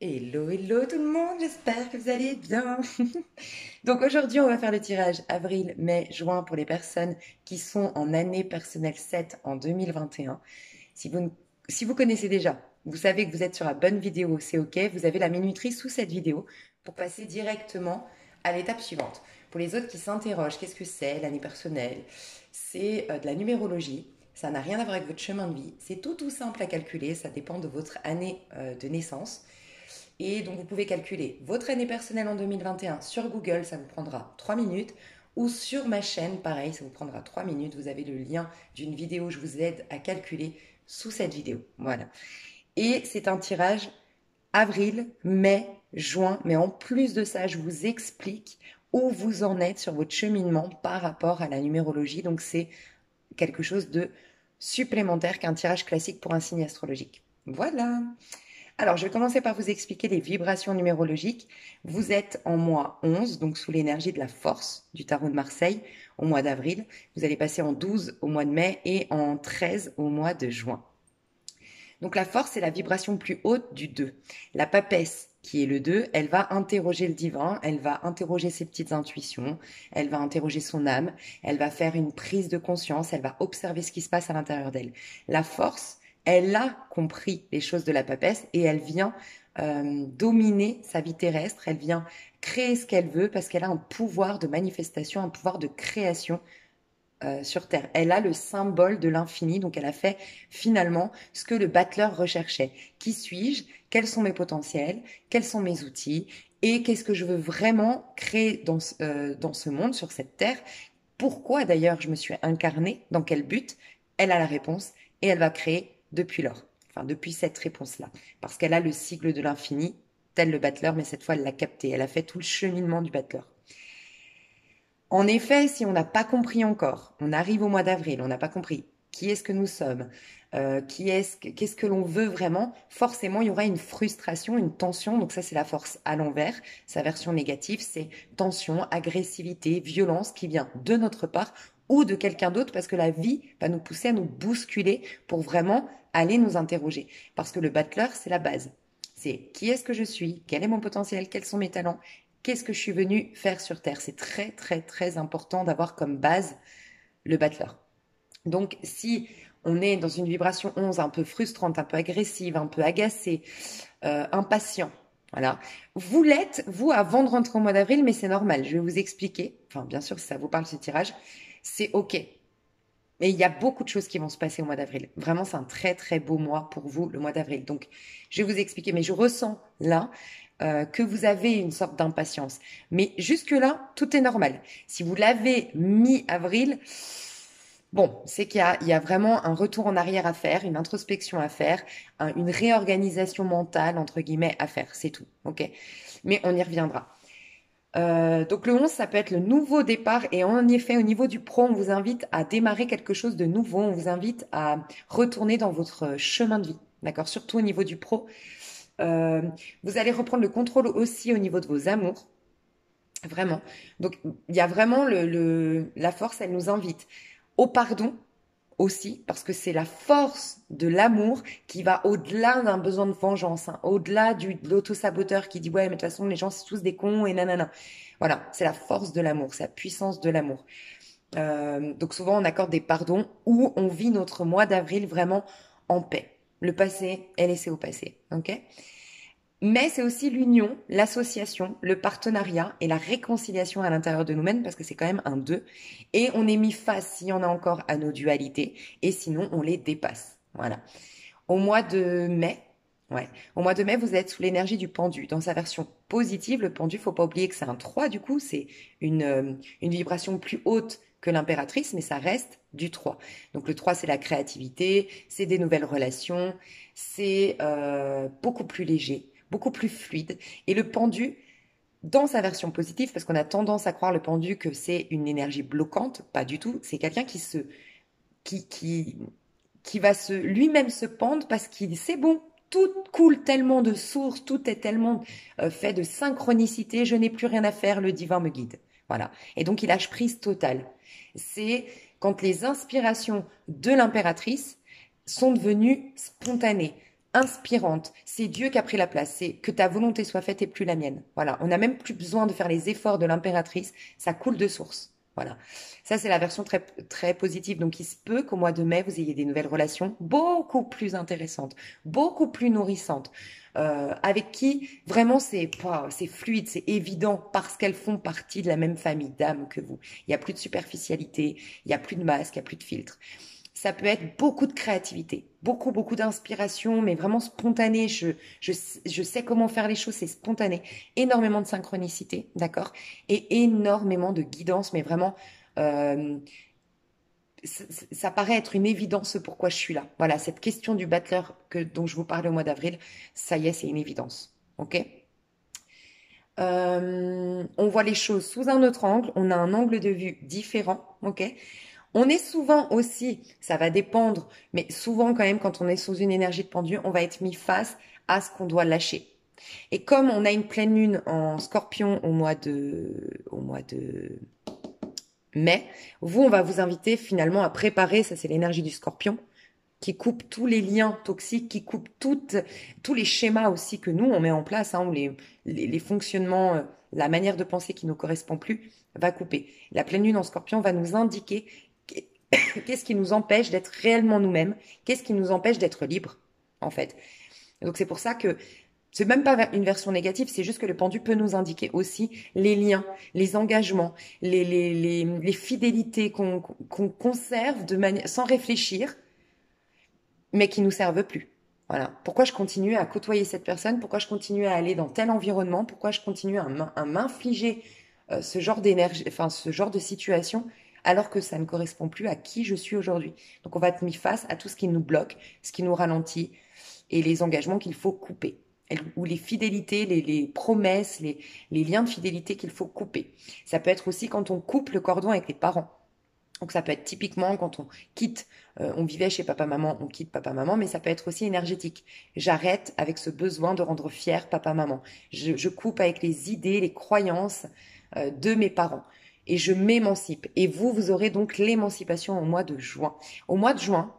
Hello, hello tout le monde, j'espère que vous allez bien. Donc aujourd'hui, on va faire le tirage avril, mai, juin pour les personnes qui sont en année personnelle 7 en 2021. Si vous, ne- Si vous connaissez déjà, vous savez que vous êtes sur la bonne vidéo, c'est OK. Vous avez la minuterie sous cette vidéo pour passer directement à l'étape suivante. Pour les autres qui s'interrogent, qu'est-ce que c'est l'année personnelle? C'est de la numérologie. Ça n'a rien à voir avec votre chemin de vie. C'est tout simple à calculer. Ça dépend de votre année de naissance. Et donc vous pouvez calculer votre année personnelle en 2021 sur Google, ça vous prendra 3 minutes. Ou sur ma chaîne, pareil, ça vous prendra 3 minutes. Vous avez le lien d'une vidéo, je vous aide à calculer sous cette vidéo. Voilà. Et c'est un tirage avril, mai, juin. Mais en plus de ça, je vous explique où vous en êtes sur votre cheminement par rapport à la numérologie. Donc c'est quelque chose de supplémentaire qu'un tirage classique pour un signe astrologique. Voilà. Alors, je vais commencer par vous expliquer les vibrations numérologiques. Vous êtes en mois 11, donc sous l'énergie de la force du tarot de Marseille au mois d'avril. Vous allez passer en 12 au mois de mai et en 13 au mois de juin. Donc la force, c'est la vibration plus haute du 2. La papesse, qui est le 2, elle va interroger le divin, elle va interroger ses petites intuitions, elle va interroger son âme, elle va faire une prise de conscience, elle va observer ce qui se passe à l'intérieur d'elle. La force, elle a compris les choses de la papesse et elle vient dominer sa vie terrestre, elle vient créer ce qu'elle veut parce qu'elle a un pouvoir de manifestation, un pouvoir de création sur Terre. Elle a le symbole de l'infini, donc elle a fait finalement ce que le battleur recherchait. Qui suis-je? Quels sont mes potentiels? Quels sont mes outils? Et qu'est-ce que je veux vraiment créer dans ce monde, sur cette Terre? Pourquoi d'ailleurs je me suis incarnée? Dans quel but? Elle a la réponse et elle va créer depuis lors. Enfin, depuis cette réponse-là. Parce qu'elle a le sigle de l'infini, tel le battleur, mais cette fois elle l'a capté. Elle a fait tout le cheminement du battleur. En effet, si on n'a pas compris encore, on arrive au mois d'avril, on n'a pas compris qui est-ce que nous sommes, qu'est-ce que l'on veut vraiment, forcément il y aura une frustration, une tension. Donc ça c'est la force à l'envers. Sa version négative, c'est tension, agressivité, violence qui vient de notre part ou de quelqu'un d'autre parce que la vie va nous pousser à nous bousculer pour vraiment aller nous interroger. Parce que le battleur, c'est la base. C'est qui est-ce que je suis, quel est mon potentiel, quels sont mes talents, qu'est-ce que je suis venu faire sur Terre. C'est très important d'avoir comme base le battleur. Donc si on est dans une vibration 11 un peu frustrante, un peu agressive, un peu agacée, impatient, voilà. Vous l'êtes, vous, avant de rentrer au mois d'avril, mais c'est normal. Je vais vous expliquer. Enfin, bien sûr, si ça vous parle ce tirage, c'est OK. Mais il y a beaucoup de choses qui vont se passer au mois d'avril. Vraiment, c'est un très beau mois pour vous, le mois d'avril. Donc, je vais vous expliquer. Mais je ressens là que vous avez une sorte d'impatience. Mais jusque-là, tout est normal. Si vous l'avez mi-avril, bon, c'est il y a vraiment un retour en arrière à faire, une introspection à faire, une réorganisation mentale, entre guillemets, à faire. C'est tout. OK? Mais on y reviendra. Donc le 11, ça peut être le nouveau départ et en effet, au niveau du pro, on vous invite à démarrer quelque chose de nouveau, on vous invite à retourner dans votre chemin de vie, d'accord? Surtout au niveau du pro. Euh, Vous allez reprendre le contrôle aussi au niveau de vos amours, vraiment. Donc il y a vraiment la force, elle nous invite au pardon aussi, parce que c'est la force de l'amour qui va au-delà d'un besoin de vengeance, hein, au-delà de l'auto-saboteur qui dit ouais mais de toute façon les gens c'est tous des cons et nanana. Voilà, c'est la force de l'amour, c'est la puissance de l'amour. Donc souvent on accorde des pardons où on vit notre mois d'avril vraiment en paix. Le passé est laissé au passé, ok? Mais c'est aussi l'union, l'association, le partenariat et la réconciliation à l'intérieur de nous-mêmes parce que c'est quand même un deux. Et on est mis face, s'il y en a encore, à nos dualités et sinon on les dépasse. Voilà. Au mois de mai, ouais, au mois de mai, vous êtes sous l'énergie du pendu. Dans sa version positive, le pendu, faut pas oublier que c'est un 3 du coup, c'est une vibration plus haute que l'impératrice, mais ça reste du 3. Donc le 3, c'est la créativité, c'est des nouvelles relations, c'est beaucoup plus léger, beaucoup plus fluide. Et le pendu, dans sa version positive, parce qu'on a tendance à croire le pendu que c'est une énergie bloquante, pas du tout. C'est quelqu'un qui, qui, qui va lui-même se pendre parce qu'il c'est bon, tout coule tellement de sources, tout est tellement fait de synchronicité, je n'ai plus rien à faire, le divin me guide. Voilà. Et donc il lâche prise totale. C'est quand les inspirations de l'impératrice sont devenues spontanées, inspirante. C'est Dieu qui a pris la place. C'est que ta volonté soit faite et plus la mienne. Voilà. On n'a même plus besoin de faire les efforts de l'impératrice. Ça coule de source. Voilà. Ça, c'est la version très, très positive. Donc, il se peut qu'au mois de mai, vous ayez des nouvelles relations beaucoup plus intéressantes, beaucoup plus nourrissantes, avec qui vraiment c'est fluide, c'est évident parce qu'elles font partie de la même famille d'âmes que vous. Il n'y a plus de superficialité, il n'y a plus de masque, il n'y a plus de filtre. Ça peut être beaucoup de créativité, beaucoup, beaucoup d'inspiration, mais vraiment spontané. Je sais comment faire les choses, c'est spontané. Énormément de synchronicité, d'accord? Et énormément de guidance, mais vraiment, euh, ça paraît être une évidence pourquoi je suis là. Voilà, cette question du battleur dont je vous parlais au mois d'avril, ça y est, c'est une évidence. Ok? On voit les choses sous un autre angle, on a un angle de vue différent, ok? On est souvent aussi, ça va dépendre, mais souvent quand même quand on est sous une énergie de pendu, on va être mis face à ce qu'on doit lâcher. Et comme on a une pleine lune en Scorpion au mois de mai, vous, on va vous inviter finalement à préparer, ça c'est l'énergie du Scorpion, qui coupe tous les liens toxiques, qui coupe tous les schémas aussi que nous, on met en place, hein, ou les fonctionnements, la manière de penser qui ne nous correspond plus, va couper. La pleine lune en Scorpion va nous indiquer qu'est-ce qui nous empêche d'être réellement nous-mêmes, qu'est-ce qui nous empêche d'être libres, en fait. Donc c'est pour ça que c'est même pas une version négative, c'est juste que le pendu peut nous indiquer aussi les liens, les engagements, les fidélités qu'on conserve sans réfléchir, mais qui nous servent plus. Voilà. Pourquoi je continue à côtoyer cette personne? Pourquoi je continue à aller dans tel environnement? Pourquoi je continue à m'infliger ce genre d'énergie, enfin ce genre de situation, alors que ça ne correspond plus à qui je suis aujourd'hui? Donc on va être mis face à tout ce qui nous bloque, ce qui nous ralentit et les engagements qu'il faut couper. Ou les fidélités, les promesses, les liens de fidélité qu'il faut couper. Ça peut être aussi quand on coupe le cordon avec les parents. Donc ça peut être typiquement quand on quitte, on vivait chez papa-maman, on quitte papa-maman, mais ça peut être aussi énergétique. J'arrête avec ce besoin de rendre fier papa-maman. Je coupe avec les idées, les croyances de mes parents. Et je m'émancipe. Et vous aurez donc l'émancipation au mois de juin. Au mois de juin,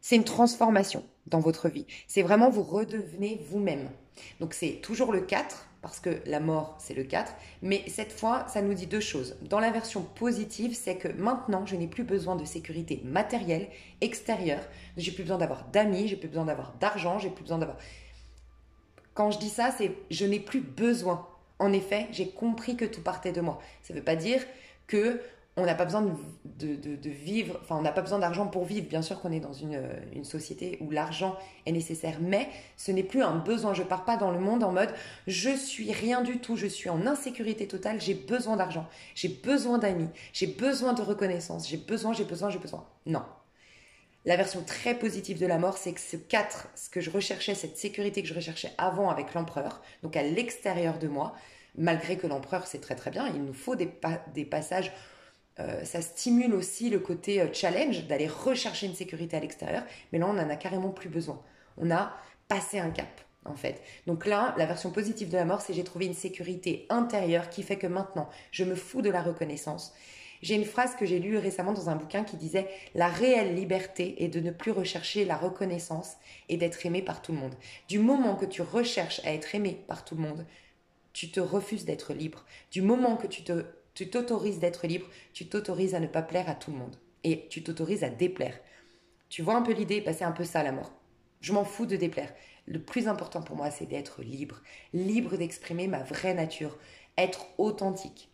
c'est une transformation dans votre vie. C'est vraiment vous redevenez vous-même. Donc c'est toujours le 4, parce que la mort, c'est le 4. Mais cette fois, ça nous dit deux choses. Dans la version positive, c'est que maintenant, je n'ai plus besoin de sécurité matérielle, extérieure. J'ai plus besoin d'avoir d'amis, j'ai plus besoin d'avoir d'argent, j'ai plus besoin d'avoir... Quand je dis ça, c'est je n'ai plus besoin. En effet, j'ai compris que tout partait de moi. Ça ne veut pas dire que on n'a pas besoin de vivre, enfin on n'a pas besoin d'argent pour vivre. Bien sûr qu'on est dans une société où l'argent est nécessaire, mais ce n'est plus un besoin. Je pars pas dans le monde en mode je suis rien du tout, je suis en insécurité totale, j'ai besoin d'argent, j'ai besoin d'amis, j'ai besoin de reconnaissance, j'ai besoin. Non. La version très positive de la mort, c'est que ce 4, ce que je recherchais, cette sécurité que je recherchais avant avec l'empereur, donc à l'extérieur de moi, malgré que l'empereur c'est très très bien, il nous faut des passages. Ça stimule aussi le côté challenge d'aller rechercher une sécurité à l'extérieur, mais là on en a carrément plus besoin. On a passé un cap en fait. Donc là, la version positive de la mort, c'est j'ai trouvé une sécurité intérieure qui fait que maintenant je me fous de la reconnaissance. J'ai une phrase que j'ai lue récemment dans un bouquin qui disait la réelle liberté est de ne plus rechercher la reconnaissance et d'être aimé par tout le monde. Du moment que tu recherches à être aimé par tout le monde, tu te refuses d'être libre. Du moment que tu t'autorises d'être libre, tu t'autorises à ne pas plaire à tout le monde. Et tu t'autorises à déplaire. Tu vois un peu l'idée, bah, c'est un peu ça la mort. Je m'en fous de déplaire. Le plus important pour moi, c'est d'être libre. Libre d'exprimer ma vraie nature. Être authentique.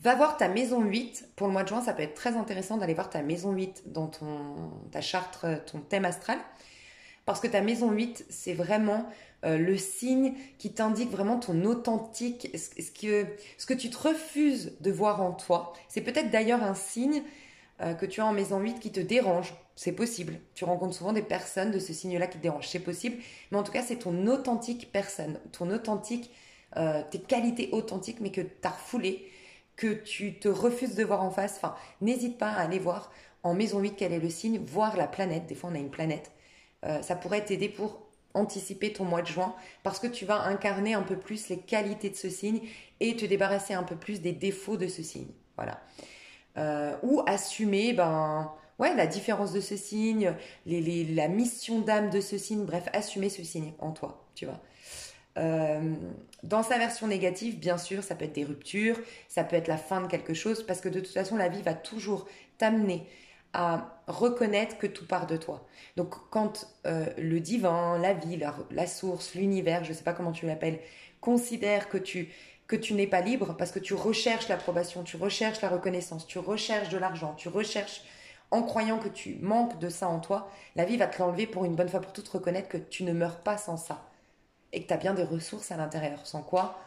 Va voir ta maison 8. Pour le mois de juin, ça peut être très intéressant d'aller voir ta maison 8 dans ta charte, ton thème astral. Parce que ta maison 8, c'est vraiment le signe qui t'indique vraiment ton authentique, ce que tu te refuses de voir en toi. C'est peut-être d'ailleurs un signe que tu as en maison 8 qui te dérange. C'est possible. Tu rencontres souvent des personnes de ce signe-là qui te dérangent. C'est possible. Mais en tout cas, c'est ton authentique personne, ton authentique, tes qualités authentiques, mais que tu as refoulées, que tu te refuses de voir en face. Enfin, n'hésite pas à aller voir en maison 8 quel est le signe, voir la planète. Des fois, on a une planète. Ça pourrait t'aider pour anticiper ton mois de juin parce que tu vas incarner un peu plus les qualités de ce signe et te débarrasser un peu plus des défauts de ce signe. Voilà. Ou assumer ouais, la différence de ce signe, la mission d'âme de ce signe, bref, assumer ce signe en toi, tu vois. Euh, dans sa version négative, bien sûr, ça peut être des ruptures, ça peut être la fin de quelque chose, parce que de toute façon, la vie va toujours t'amener à reconnaître que tout part de toi. Donc, quand le divin, la vie, la source, l'univers, je ne sais pas comment tu l'appelles, considère que tu n'es pas libre parce que tu recherches l'approbation, tu recherches la reconnaissance, tu recherches de l'argent, tu recherches en croyant que tu manques de ça en toi, la vie va te l'enlever pour une bonne fois pour toutes reconnaître que tu ne meurs pas sans ça et que tu as bien des ressources à l'intérieur, sans quoi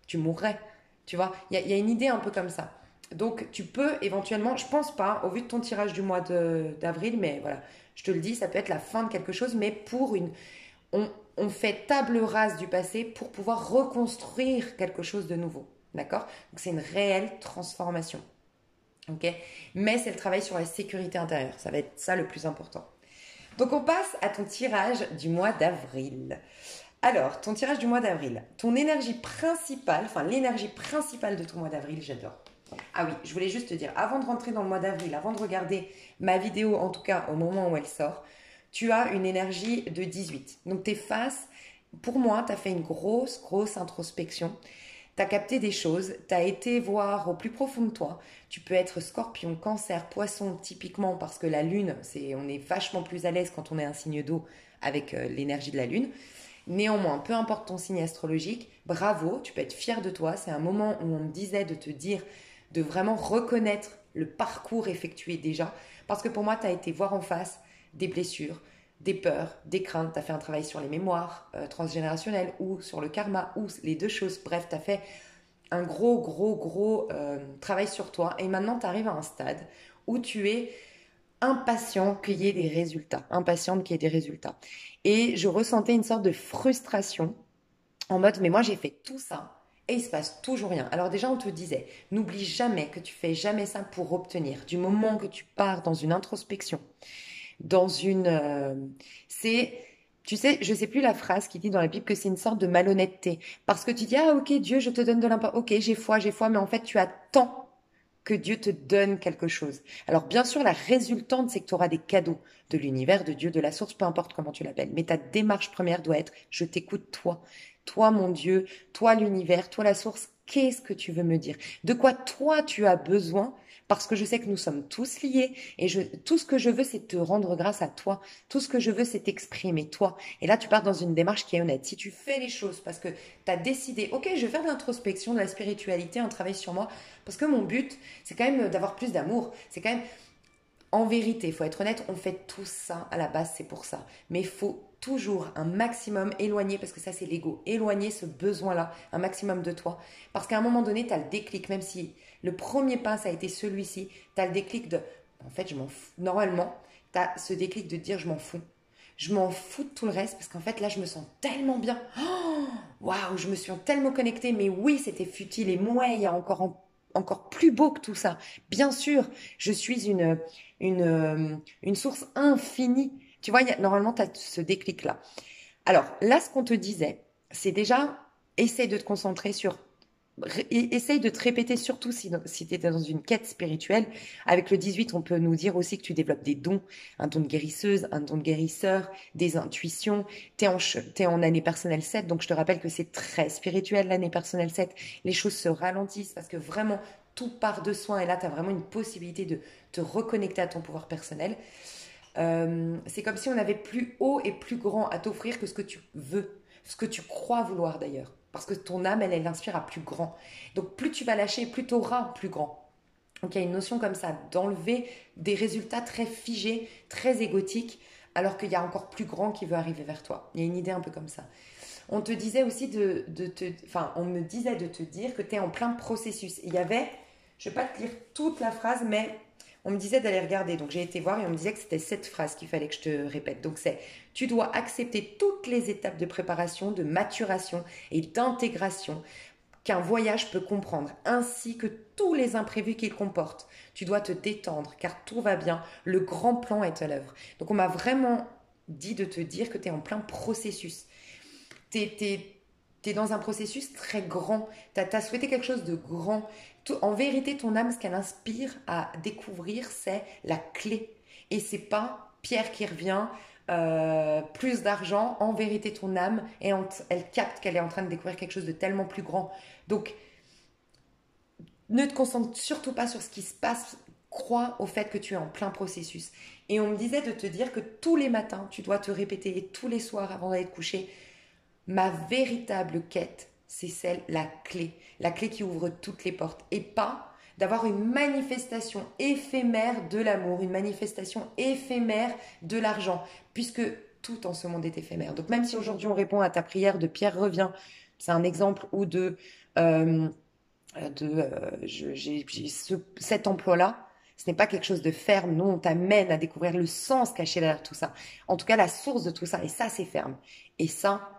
tu mourrais. Tu vois, il y a une idée un peu comme ça. Donc tu peux éventuellement, je pense pas, au vu de ton tirage du mois d'avril, mais voilà, je te le dis, ça peut être la fin de quelque chose, mais on fait table rase du passé pour pouvoir reconstruire quelque chose de nouveau. D'accord? Donc c'est une réelle transformation. Ok? Mais c'est le travail sur la sécurité intérieure. Ça va être ça le plus important. Donc on passe à ton tirage du mois d'avril. Alors, ton tirage du mois d'avril, ton énergie principale, enfin l'énergie principale de ton mois d'avril, j'adore. Ah oui, je voulais juste te dire, avant de rentrer dans le mois d'avril, avant de regarder ma vidéo, en tout cas au moment où elle sort, tu as une énergie de 18. Donc tes faces, pour moi, tu as fait une grosse, grosse introspection. Tu as capté des choses, tu as été voir au plus profond de toi. Tu peux être scorpion, cancer, poisson, typiquement, parce que la lune, on est vachement plus à l'aise quand on est un signe d'eau avec l'énergie de la lune. Néanmoins, peu importe ton signe astrologique, bravo, tu peux être fier de toi. C'est un moment où on me disait de te dire de vraiment reconnaître le parcours effectué déjà. Parce que pour moi, tu as été voir en face des blessures, des peurs, des craintes. Tu as fait un travail sur les mémoires transgénérationnelles ou sur le karma ou les deux choses. Bref, tu as fait un gros, gros, gros travail sur toi. Et maintenant, tu arrives à un stade où tu es impatient qu'il y ait des résultats. Impatiente qu'il y ait des résultats. Et je ressentais une sorte de frustration en mode, mais moi j'ai fait tout ça et il se passe toujours rien. Alors déjà, on te disait, n'oublie jamais que tu fais jamais ça pour obtenir. Du moment que tu pars dans une introspection, dans une... c'est... Tu sais, je sais plus la phrase qui dit dans la Bible que c'est une sorte de malhonnêteté. Parce que tu dis, ah ok, Dieu, je te donne de l'importance. Ok, j'ai foi, mais en fait, tu attends que Dieu te donne quelque chose. Alors bien sûr, la résultante, c'est que tu auras des cadeaux de l'univers, de Dieu, de la source, peu importe comment tu l'appelles. Mais ta démarche première doit être, je t'écoute toi. Toi mon Dieu, toi l'univers, toi la source, qu'est-ce que tu veux me dire? De quoi toi tu as besoin? Parce que je sais que nous sommes tous liés et tout ce que je veux, c'est te rendre grâce à toi. Tout ce que je veux, c'est t'exprimer toi. Et là, tu pars dans une démarche qui est honnête. Si tu fais les choses parce que tu as décidé, ok, je vais faire de l'introspection, de la spiritualité, un travail sur moi, parce que mon but, c'est quand même d'avoir plus d'amour. C'est quand même, en vérité, il faut être honnête, on fait tout ça à la base, c'est pour ça. Mais il faut toujours un maximum éloigner, parce que ça c'est l'ego, éloigner ce besoin-là, un maximum de toi. Parce qu'à un moment donné, tu as le déclic, même si le premier pas, ça a été celui-ci, tu as le déclic de, en fait, je m'en fous. Normalement, tu as ce déclic de dire, je m'en fous. Je m'en fous de tout le reste, parce qu'en fait, là, je me sens tellement bien. Oh, waouh, je me suis tellement connectée, mais oui, c'était futile, et moi, il y a encore plus beau que tout ça. Bien sûr, je suis une source infinie. Tu vois, normalement, tu as ce déclic-là. Alors, là, ce qu'on te disait, c'est déjà, essaye de te concentrer sur essaye de te répéter, surtout si tu es dans une quête spirituelle. Avec le 18, on peut nous dire aussi que tu développes des dons, un don de guérisseuse, un don de guérisseur, des intuitions. T'es en année personnelle 7, donc je te rappelle que c'est très spirituel l'année personnelle 7. Les choses se ralentissent parce que vraiment, tout part de soi et là, tu as vraiment une possibilité de te reconnecter à ton pouvoir personnel. C'est comme si on avait plus haut et plus grand à t'offrir que ce que tu veux, ce que tu crois vouloir d'ailleurs. Parce que ton âme, elle inspire à plus grand. Donc plus tu vas lâcher, plus tu auras plus grand. Donc il y a une notion comme ça, d'enlever des résultats très figés, très égotiques, alors qu'il y a encore plus grand qui veut arriver vers toi. Il y a une idée un peu comme ça. On te disait aussi on me disait de te dire que tu es en plein processus. Il y avait, je ne vais pas te lire toute la phrase, mais on me disait d'aller regarder. Donc j'ai été voir et on me disait que c'était cette phrase qu'il fallait que je te répète. Donc c'est, tu dois accepter toutes les étapes de préparation, de maturation et d'intégration qu'un voyage peut comprendre, ainsi que tous les imprévus qu'il comporte. Tu dois te détendre car tout va bien, le grand plan est à l'œuvre. Donc on m'a vraiment dit de te dire que tu es en plein processus. Tu tu es dans un processus très grand. Tu as souhaité quelque chose de grand. En vérité, ton âme, ce qu'elle inspire à découvrir, c'est la clé. Et c'est pas Pierre qui revient, plus d'argent. En vérité, ton âme, elle capte qu'elle est en train de découvrir quelque chose de tellement plus grand. Donc, ne te concentre surtout pas sur ce qui se passe. Crois au fait que tu es en plein processus. Et on me disait de te dire que tous les matins, tu dois te répéter, et tous les soirs avant d'aller te coucher, ma véritable quête, c'est la clé qui ouvre toutes les portes, et pas d'avoir une manifestation éphémère de l'amour, une manifestation éphémère de l'argent, puisque tout en ce monde est éphémère. Donc même si aujourd'hui on répond à ta prière de Pierre revient, c'est un exemple, ou cet emploi-là, ce n'est pas quelque chose de ferme. Nous, on t'amène à découvrir le sens caché derrière tout ça. En tout cas, la source de tout ça. Et ça, c'est ferme. Et ça,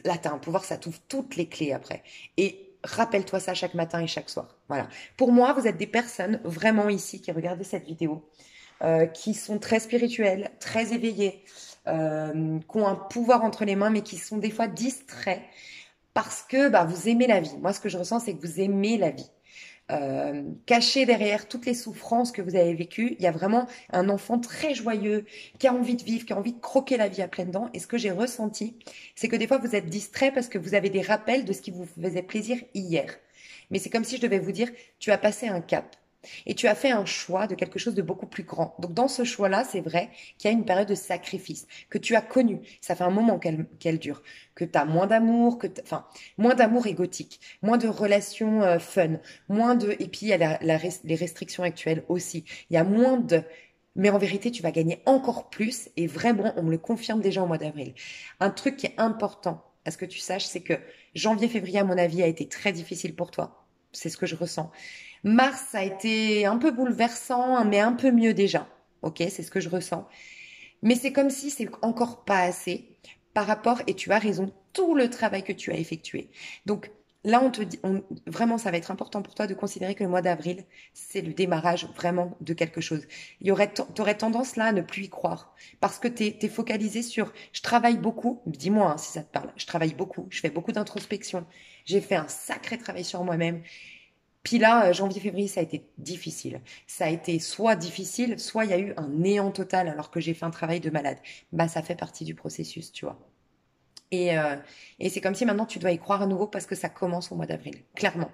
là, tu as un pouvoir, ça t'ouvre toutes les clés après. Et rappelle-toi ça chaque matin et chaque soir. Voilà. Pour moi, vous êtes des personnes vraiment ici qui regardez cette vidéo, qui sont très spirituelles, très éveillées, qui ont un pouvoir entre les mains, mais qui sont des fois distraits parce que bah, vous aimez la vie. Moi, ce que je ressens, c'est que vous aimez la vie. Caché derrière toutes les souffrances que vous avez vécues, il y a vraiment un enfant très joyeux qui a envie de vivre, qui a envie de croquer la vie à pleines dents. Et ce que j'ai ressenti, c'est que des fois vous êtes distrait parce que vous avez des rappels de ce qui vous faisait plaisir hier. Mais c'est comme si je devais vous dire, tu as passé un cap. Et tu as fait un choix de quelque chose de beaucoup plus grand. Donc dans ce choix-là, c'est vrai qu'il y a une période de sacrifice que tu as connue. Ça fait un moment qu'elle dure. Que tu as moins d'amour, enfin, moins d'amour égotique, moins de relations fun, moins de... Et puis il y a les restrictions actuelles aussi. Il y a moins de... Mais en vérité, tu vas gagner encore plus. Et vraiment, on me le confirme déjà au mois d'avril. Un truc qui est important à ce que tu saches, c'est que janvier-février, à mon avis, a été très difficile pour toi. C'est ce que je ressens. Mars, ça a été un peu bouleversant, mais un peu mieux déjà. Ok, c'est ce que je ressens. Mais c'est comme si c'est encore pas assez par rapport, et tu as raison, tout le travail que tu as effectué. Donc là, on te dit, vraiment, ça va être important pour toi de considérer que le mois d'avril, c'est le démarrage vraiment de quelque chose. T'aurais tendance là à ne plus y croire parce que t'es focalisé sur, je travaille beaucoup. Dis-moi hein, si ça te parle. Je travaille beaucoup, je fais beaucoup d'introspection. J'ai fait un sacré travail sur moi-même. Puis là, janvier-février, ça a été difficile. Ça a été soit difficile, soit il y a eu un néant total alors que j'ai fait un travail de malade. Bah, ça fait partie du processus, tu vois. Et c'est comme si maintenant tu dois y croire à nouveau parce que ça commence au mois d'avril, clairement.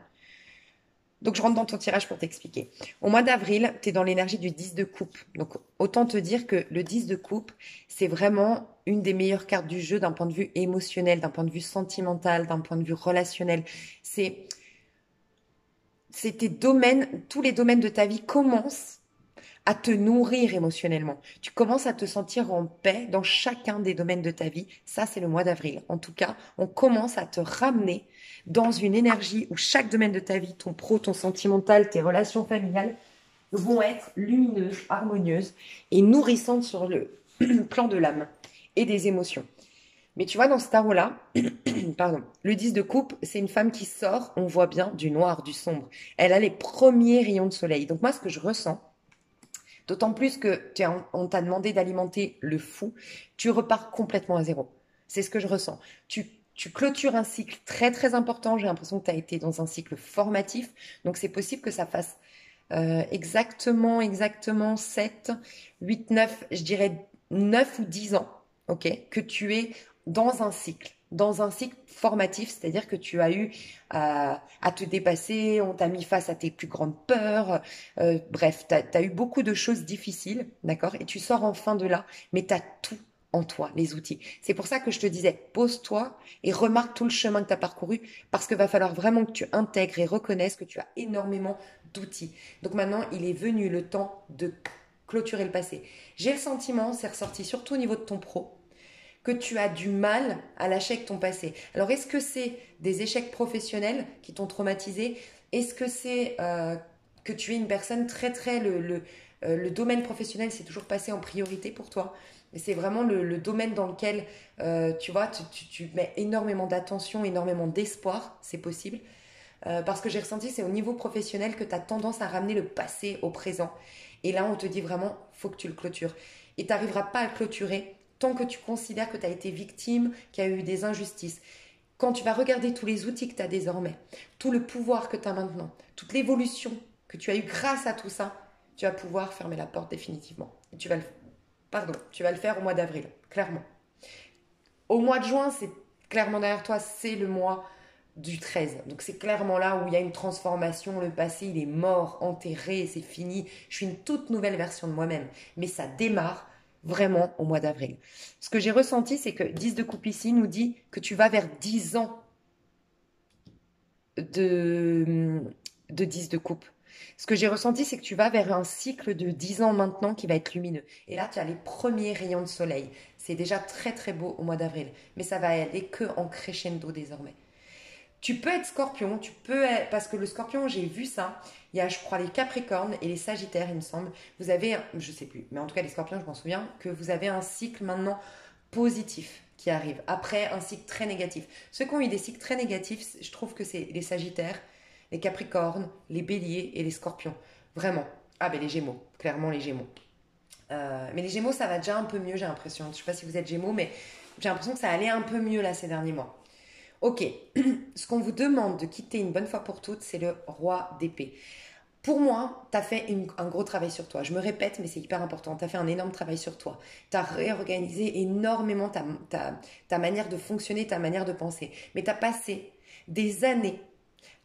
Donc je rentre dans ton tirage pour t'expliquer. Au mois d'avril, tu es dans l'énergie du 10 de coupe. Donc autant te dire que le 10 de coupe, c'est vraiment une des meilleures cartes du jeu d'un point de vue émotionnel, d'un point de vue sentimental, d'un point de vue relationnel. C'est tes domaines, tous les domaines de ta vie commencent à te nourrir émotionnellement. Tu commences à te sentir en paix dans chacun des domaines de ta vie. Ça, c'est le mois d'avril. En tout cas, on commence à te ramener dans une énergie où chaque domaine de ta vie, ton pro, ton sentimental, tes relations familiales, vont être lumineuses, harmonieuses et nourrissantes sur le plan de l'âme et des émotions. Mais tu vois, dans ce tarot-là, pardon, le 10 de coupe, c'est une femme qui sort, on voit bien, du noir, du sombre. Elle a les premiers rayons de soleil. Donc moi, ce que je ressens, d'autant plus que on t'a demandé d'alimenter le fou, tu repars complètement à zéro. C'est ce que je ressens. Tu clôtures un cycle très très important. J'ai l'impression que tu as été dans un cycle formatif. Donc c'est possible que ça fasse exactement 7, 8, 9, je dirais 9 ou 10 ans, ok, que tu es dans un cycle formatif, c'est-à-dire que tu as eu à te dépasser, on t'a mis face à tes plus grandes peurs, bref, tu as eu beaucoup de choses difficiles, d'accord, et tu sors enfin de là, mais tu as tout en toi, les outils. C'est pour ça que je te disais, pose-toi et remarque tout le chemin que tu as parcouru, parce qu'il va falloir vraiment que tu intègres et reconnaisses que tu as énormément d'outils. Donc maintenant, il est venu le temps de clôturer le passé. J'ai le sentiment, c'est ressorti surtout au niveau de ton pro, que tu as du mal à lâcher avec ton passé. Alors, est-ce que c'est des échecs professionnels qui t'ont traumatisé? Est-ce que c'est que tu es une personne le domaine professionnel s'est toujours passé en priorité pour toi? C'est vraiment le domaine dans lequel, tu vois, tu mets énormément d'attention, énormément d'espoir, c'est possible. Parce que j'ai ressenti, c'est au niveau professionnel que tu as tendance à ramener le passé au présent. Et là, on te dit vraiment, faut que tu le clôtures. Et tu n'arriveras pas à le clôturer tant que tu considères que tu as été victime, qu'il y a eu des injustices. quand tu vas regarder tous les outils que tu as désormais, tout le pouvoir que tu as maintenant, toute l'évolution que tu as eue grâce à tout ça, tu vas pouvoir fermer la porte définitivement. Et tu vas le faire au mois d'avril, clairement. Au mois de juin, c'est clairement derrière toi, c'est le mois du 13. Donc c'est clairement là où il y a une transformation. Le passé, il est mort, enterré, c'est fini. Je suis une toute nouvelle version de moi-même. Mais ça démarre vraiment au mois d'avril. Ce que j'ai ressenti, c'est que 10 de coupe ici nous dit que tu vas vers 10 ans de, de 10 de coupe. Ce que j'ai ressenti, c'est que tu vas vers un cycle de 10 ans maintenant qui va être lumineux. Et là, tu as les premiers rayons de soleil. C'est déjà très très beau au mois d'avril. Mais ça va aller que en crescendo désormais. Tu peux être scorpion, parce que le scorpion, j'ai vu ça. Il y a, je crois, les capricornes et les sagittaires, il me semble. Vous avez, je sais plus, mais en tout cas, les scorpions, je m'en souviens, que vous avez un cycle maintenant positif qui arrive, après un cycle très négatif. Ceux qui ont eu des cycles très négatifs, je trouve que c'est les sagittaires, les capricornes, les béliers et les scorpions. Vraiment. Ah, ben les gémeaux, clairement les gémeaux. Mais les gémeaux, ça va déjà un peu mieux, j'ai l'impression. Je ne sais pas si vous êtes gémeaux, mais j'ai l'impression que ça allait un peu mieux là ces derniers mois. Ok, ce qu'on vous demande de quitter une bonne fois pour toutes, c'est le roi d'épée. Pour moi, tu as fait un gros travail sur toi. Je me répète, mais c'est hyper important. Tu as fait un énorme travail sur toi. Tu as réorganisé énormément ta manière de fonctionner, ta manière de penser. Mais tu as passé des années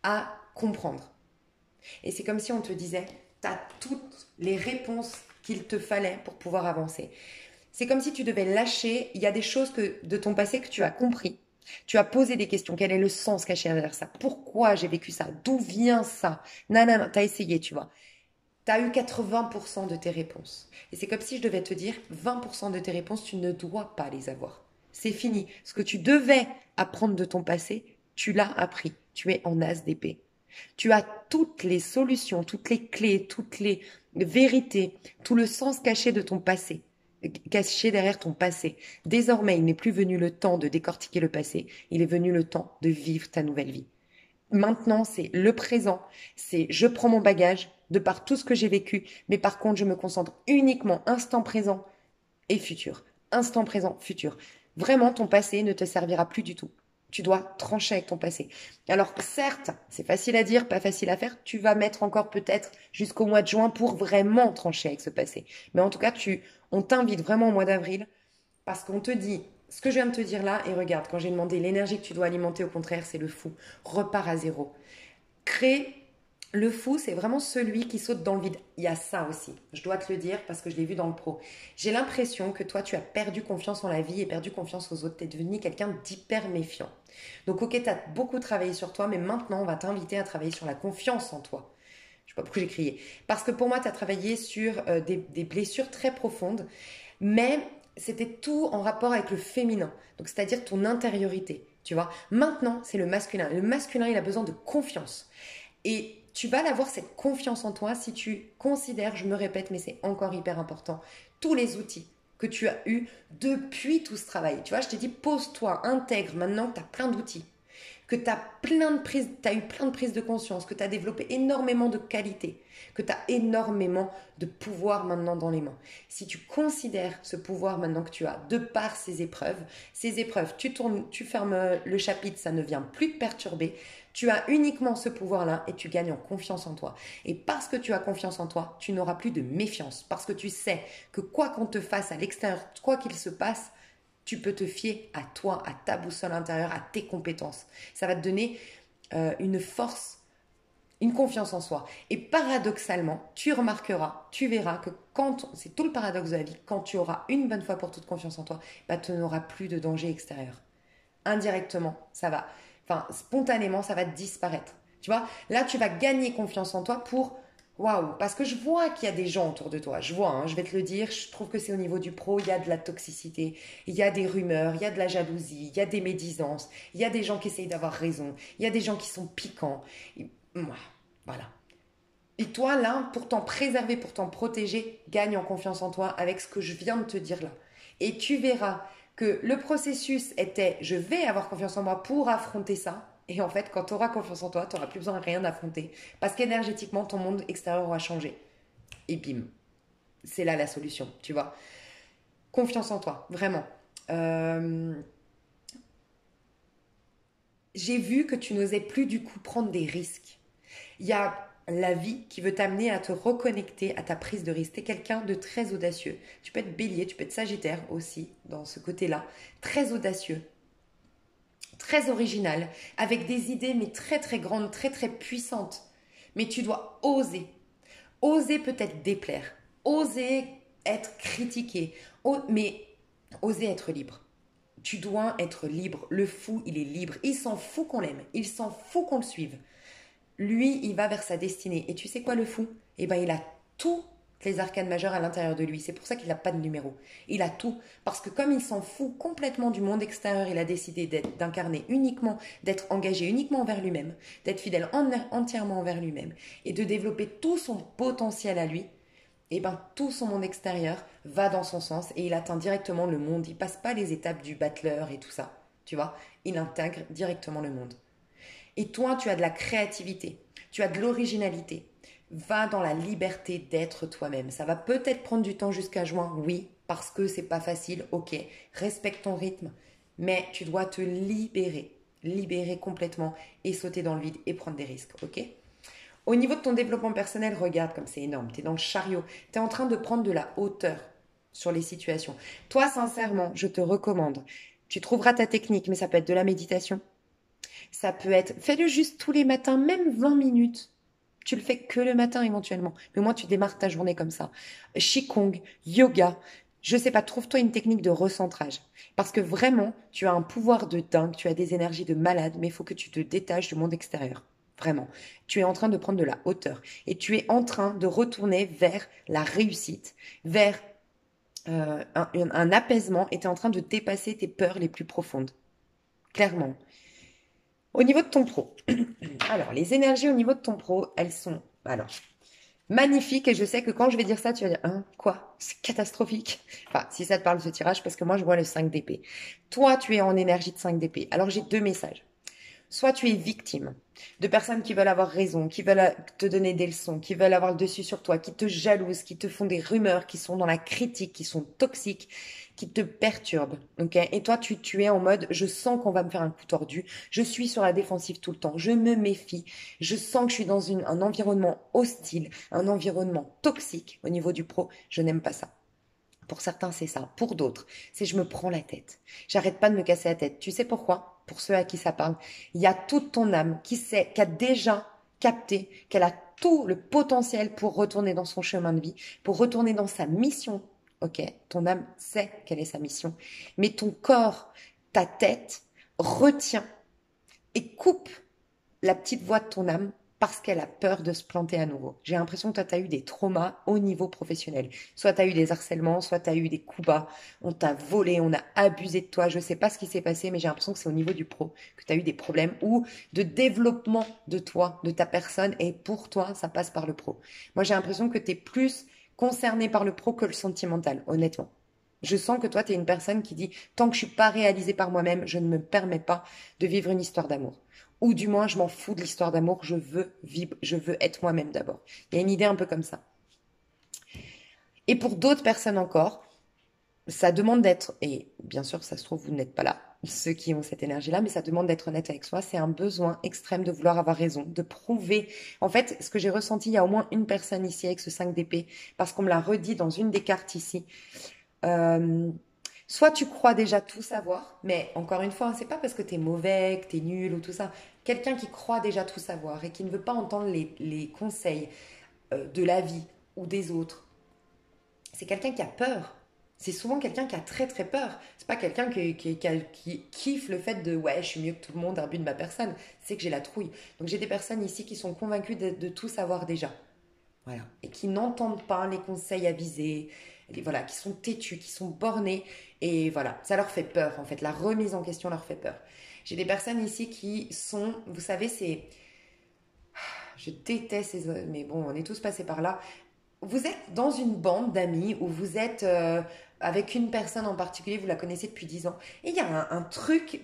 à comprendre. Et c'est comme si on te disait, tu as toutes les réponses qu'il te fallait pour pouvoir avancer. C'est comme si tu devais lâcher. Il y a des choses de ton passé que tu as compris. Tu as posé des questions. Quel est le sens caché derrière ça? Pourquoi j'ai vécu ça? D'où vient ça? Non, non, non, tu as essayé, tu vois. Tu as eu 80% de tes réponses. Et c'est comme si je devais te dire, 20% de tes réponses, tu ne dois pas les avoir. C'est fini. Ce que tu devais apprendre de ton passé, tu l'as appris. Tu es en as d'épée. Tu as toutes les solutions, toutes les clés, toutes les vérités, tout le sens caché de ton passé, caché derrière ton passé. Désormais, il n'est plus venu le temps de décortiquer le passé, il est venu le temps de vivre ta nouvelle vie. Maintenant, c'est le présent, c'est je prends mon bagage de par tout ce que j'ai vécu, mais par contre, je me concentre uniquement instant présent et futur. Instant présent, futur. Vraiment, ton passé ne te servira plus du tout. Tu dois trancher avec ton passé. Alors, certes, c'est facile à dire, pas facile à faire. Tu vas mettre encore peut-être jusqu'au mois de juin pour vraiment trancher avec ce passé. Mais en tout cas, on t'invite vraiment au mois d'avril parce qu'on te dit ce que je viens de te dire là. Et regarde, quand j'ai demandé l'énergie que tu dois alimenter, au contraire, c'est le fou. Repars à zéro. Crée le fou, c'est vraiment celui qui saute dans le vide. Il y a ça aussi, je dois te le dire parce que je l'ai vu dans le pro. J'ai l'impression que toi, tu as perdu confiance en la vie et perdu confiance aux autres. Tu es devenu quelqu'un d'hyper méfiant. Donc, ok, tu as beaucoup travaillé sur toi, mais maintenant, on va t'inviter à travailler sur la confiance en toi. Je ne sais pas pourquoi j'ai crié. Parce que pour moi, tu as travaillé sur des blessures très profondes, mais c'était tout en rapport avec le féminin. Donc, c'est-à-dire ton intériorité. Tu vois, maintenant, c'est le masculin. Le masculin, il a besoin de confiance. Et tu vas l'avoir cette confiance en toi si tu considères, je me répète, mais c'est encore hyper important, tous les outils que tu as eus depuis tout ce travail. Tu vois, je t'ai dit, pose-toi, intègre maintenant que tu as plein d'outils, que tu as, eu plein de prises de conscience, que tu as développé énormément de qualités, que tu as énormément de pouvoir maintenant dans les mains. Si tu considères ce pouvoir maintenant que tu as de par ces épreuves, tu fermes le chapitre, ça ne vient plus te perturber. Tu as uniquement ce pouvoir-là et tu gagnes en confiance en toi. Et parce que tu as confiance en toi, tu n'auras plus de méfiance. Parce que tu sais que quoi qu'on te fasse à l'extérieur, quoi qu'il se passe, tu peux te fier à toi, à ta boussole intérieure, à tes compétences. Ça va te donner une force, une confiance en soi. Et paradoxalement, tu remarqueras, tu verras que c'est tout le paradoxe de la vie, quand tu auras une bonne fois pour toute confiance en toi, bah, tu n'auras plus de danger extérieur. Indirectement, ça va, enfin, spontanément, ça va disparaître. Tu vois, là, tu vas gagner confiance en toi pour, waouh, parce que je vois qu'il y a des gens autour de toi. Je vois, hein, je vais te le dire, je trouve que c'est au niveau du pro, il y a de la toxicité, il y a des rumeurs, il y a de la jalousie, il y a des médisances, il y a des gens qui essayent d'avoir raison, il y a des gens qui sont piquants. Voilà. Et toi, là, pour t'en préserver, pour t'en protéger, gagne en confiance en toi avec ce que je viens de te dire là. Et tu verras que le processus était, je vais avoir confiance en moi pour affronter ça. Et en fait, quand tu auras confiance en toi, tu n'auras plus besoin de rien d'affronter. Parce qu'énergétiquement, ton monde extérieur aura changé. Et bim, c'est là la solution, tu vois. Confiance en toi, vraiment. Euh, j'ai vu que tu n'osais plus du coup prendre des risques. Il y a la vie qui veut t'amener à te reconnecter à ta prise de risque. Tu es quelqu'un de très audacieux. Tu peux être bélier, tu peux être sagittaire aussi, dans ce côté-là. Très audacieux, très original, avec des idées mais très très grandes, très très puissantes. Mais tu dois oser. Oser peut-être déplaire. Oser être critiqué. Mais oser être libre. Tu dois être libre. Le fou, il est libre. Il s'en fout qu'on l'aime. Il s'en fout qu'on le suive. Lui, il va vers sa destinée. Et tu sais quoi, le fou? Eh ben, il a tous les arcanes majeures à l'intérieur de lui. C'est pour ça qu'il n'a pas de numéro. Il a tout. Parce que comme il s'en fout complètement du monde extérieur, il a décidé d'incarner uniquement, d'être engagé uniquement envers lui-même, d'être fidèle entièrement envers lui-même et de développer tout son potentiel à lui. Eh ben, tout son monde extérieur va dans son sens et il atteint directement le monde. Il passe pas les étapes du battleur et tout ça. Tu vois? Il intègre directement le monde. Et toi, tu as de la créativité, tu as de l'originalité. Va dans la liberté d'être toi-même. Ça va peut-être prendre du temps jusqu'à juin, oui, parce que c'est pas facile, ok. Respecte ton rythme, mais tu dois te libérer complètement et sauter dans le vide et prendre des risques, ok. Au niveau de ton développement personnel, regarde comme c'est énorme. Tu es dans le chariot, tu es en train de prendre de la hauteur sur les situations. Toi, sincèrement, je te recommande. Tu trouveras ta technique, mais ça peut être de la méditation. Ça peut être, fais-le juste tous les matins, même 20 minutes. Tu le fais que le matin éventuellement. Mais moi, tu démarres ta journée comme ça. Qigong, yoga, je sais pas, trouve-toi une technique de recentrage. Parce que vraiment, tu as un pouvoir de dingue, tu as des énergies de malade, mais il faut que tu te détaches du monde extérieur. Vraiment. Tu es en train de prendre de la hauteur. Et tu es en train de retourner vers la réussite, vers un apaisement, et tu es en train de dépasser tes peurs les plus profondes. Clairement. Au niveau de ton pro, alors les énergies au niveau de ton pro, elles sont magnifiques et je sais que quand je vais dire ça, tu vas dire hein, quoi? C'est catastrophique. Enfin, si ça te parle de ce tirage, parce que moi je vois le 5 d'épée. Toi, tu es en énergie de 5 d'épée. Alors j'ai deux messages. Soit tu es victime de personnes qui veulent avoir raison, qui veulent te donner des leçons, qui veulent avoir le dessus sur toi, qui te jalousent, qui te font des rumeurs, qui sont dans la critique, qui sont toxiques, qui te perturbent. Ok. Et toi, tu es en mode, je sens qu'on va me faire un coup tordu, je suis sur la défensive tout le temps, je me méfie, je sens que je suis dans un environnement hostile, un environnement toxique au niveau du pro, je n'aime pas ça. Pour certains, c'est ça. Pour d'autres, c'est je me prends la tête. J'arrête pas de me casser la tête. Tu sais pourquoi? Pour ceux à qui ça parle. Il y a toute ton âme qui sait, qui a déjà capté qu'elle a tout le potentiel pour retourner dans son chemin de vie, pour retourner dans sa mission. Ok? Ton âme sait quelle est sa mission. Mais ton corps, ta tête, retient et coupe la petite voix de ton âme parce qu'elle a peur de se planter à nouveau. J'ai l'impression que toi, tu as eu des traumas au niveau professionnel. Soit tu as eu des harcèlements, soit tu as eu des coups bas, on t'a volé, on a abusé de toi. Je ne sais pas ce qui s'est passé, mais j'ai l'impression que c'est au niveau du pro que tu as eu des problèmes ou de développement de toi, de ta personne. Et pour toi, ça passe par le pro. Moi, j'ai l'impression que tu es plus concerné par le pro que le sentimental, honnêtement. Je sens que toi, tu es une personne qui dit, tant que je suis pas réalisée par moi-même, je ne me permets pas de vivre une histoire d'amour. Ou du moins, je m'en fous de l'histoire d'amour, je veux vivre, je veux être moi-même d'abord. Il y a une idée un peu comme ça. Et pour d'autres personnes encore, ça demande d'être, et bien sûr, ça se trouve, vous n'êtes pas là, ceux qui ont cette énergie-là, mais ça demande d'être honnête avec soi. C'est un besoin extrême de vouloir avoir raison, de prouver. En fait, ce que j'ai ressenti, il y a au moins une personne ici avec ce 5 d'épée, parce qu'on me l'a redit dans une des cartes ici. Soit tu crois déjà tout savoir, mais encore une fois, c'est pas parce que t'es mauvais, que t'es nul ou tout ça. Quelqu'un qui croit déjà tout savoir et qui ne veut pas entendre les conseils de la vie ou des autres, c'est quelqu'un qui a peur. C'est souvent quelqu'un qui a très très peur. C'est pas quelqu'un qui kiffe le fait de ouais, je suis mieux que tout le monde, un but de ma personne. C'est que j'ai la trouille. Donc j'ai des personnes ici qui sont convaincues de tout savoir déjà. Voilà. Et qui n'entendent pas les conseils avisés, voilà, qui sont têtus, qui sont bornés. Et voilà, ça leur fait peur en fait. La remise en question leur fait peur. J'ai des personnes ici qui sont, vous savez, c'est... Je déteste ces... Mais bon, on est tous passés par là. Vous êtes dans une bande d'amis où vous êtes avec une personne en particulier, vous la connaissez depuis 10 ans. Et il y a un truc,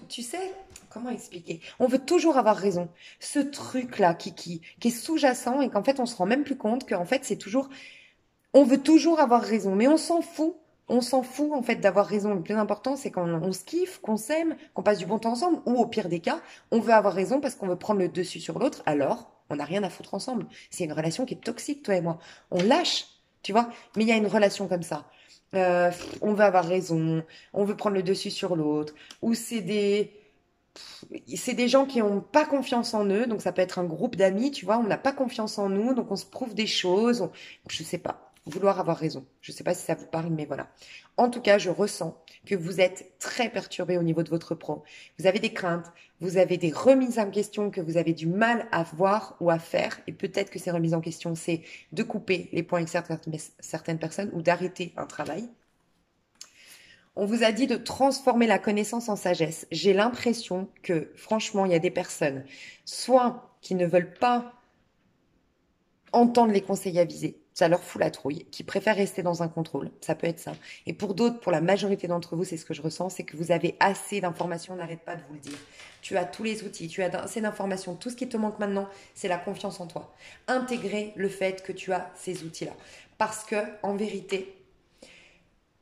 tu sais, comment expliquer? On veut toujours avoir raison. Ce truc-là qui est sous-jacent et qu'en fait on se rend même plus compte qu'en fait c'est toujours, on veut toujours avoir raison, mais on s'en fout On s'en fout en fait d'avoir raison. Le plus important, c'est quand on se kiffe, qu'on s'aime, qu'on passe du bon temps ensemble, ou au pire des cas, on veut avoir raison parce qu'on veut prendre le dessus sur l'autre, alors on n'a rien à foutre ensemble. C'est une relation qui est toxique, toi et moi. On lâche, tu vois, mais il y a une relation comme ça. On veut avoir raison, on veut prendre le dessus sur l'autre, ou c'est des gens qui n'ont pas confiance en eux, donc ça peut être un groupe d'amis, tu vois, on n'a pas confiance en nous, donc on se prouve des choses, je sais pas, vouloir avoir raison. Je sais pas si ça vous parle, mais voilà. En tout cas, je ressens que vous êtes très perturbé au niveau de votre pro. Vous avez des craintes, vous avez des remises en question que vous avez du mal à voir ou à faire, et peut-être que ces remises en question, c'est de couper les points avec certaines personnes ou d'arrêter un travail. On vous a dit de transformer la connaissance en sagesse. J'ai l'impression que, franchement, il y a des personnes, soit qui ne veulent pas entendre les conseils avisés, ça leur fout la trouille, qui préfèrent rester dans un contrôle, ça peut être ça. Et pour d'autres, pour la majorité d'entre vous, c'est ce que je ressens, c'est que vous avez assez d'informations, on n'arrête pas de vous le dire. Tu as tous les outils, tu as assez d'informations. Tout ce qui te manque maintenant, c'est la confiance en toi. Intégrer le fait que tu as ces outils-là. Parce que, en vérité,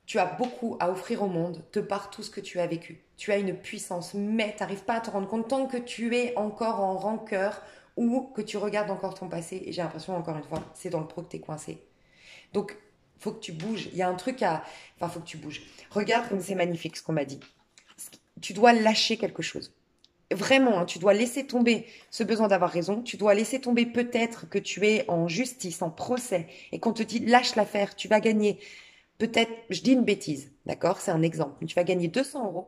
tu as beaucoup à offrir au monde de par tout ce que tu as vécu. Tu as une puissance, mais tu n'arrives pas à te rendre compte tant que tu es encore en rancœur ou que tu regardes encore ton passé. Et j'ai l'impression, encore une fois, c'est dans le pro que tu es coincé. Donc, faut que tu bouges. Il y a un truc à... Enfin, faut que tu bouges. Regarde comme c'est magnifique ce qu'on m'a dit. Tu dois lâcher quelque chose. Vraiment, hein, tu dois laisser tomber ce besoin d'avoir raison. Tu dois laisser tomber peut-être que tu es en justice, en procès, et qu'on te dit lâche l'affaire, tu vas gagner. Peut-être, je dis une bêtise, d'accord? C'est un exemple. Mais tu vas gagner 200 euros,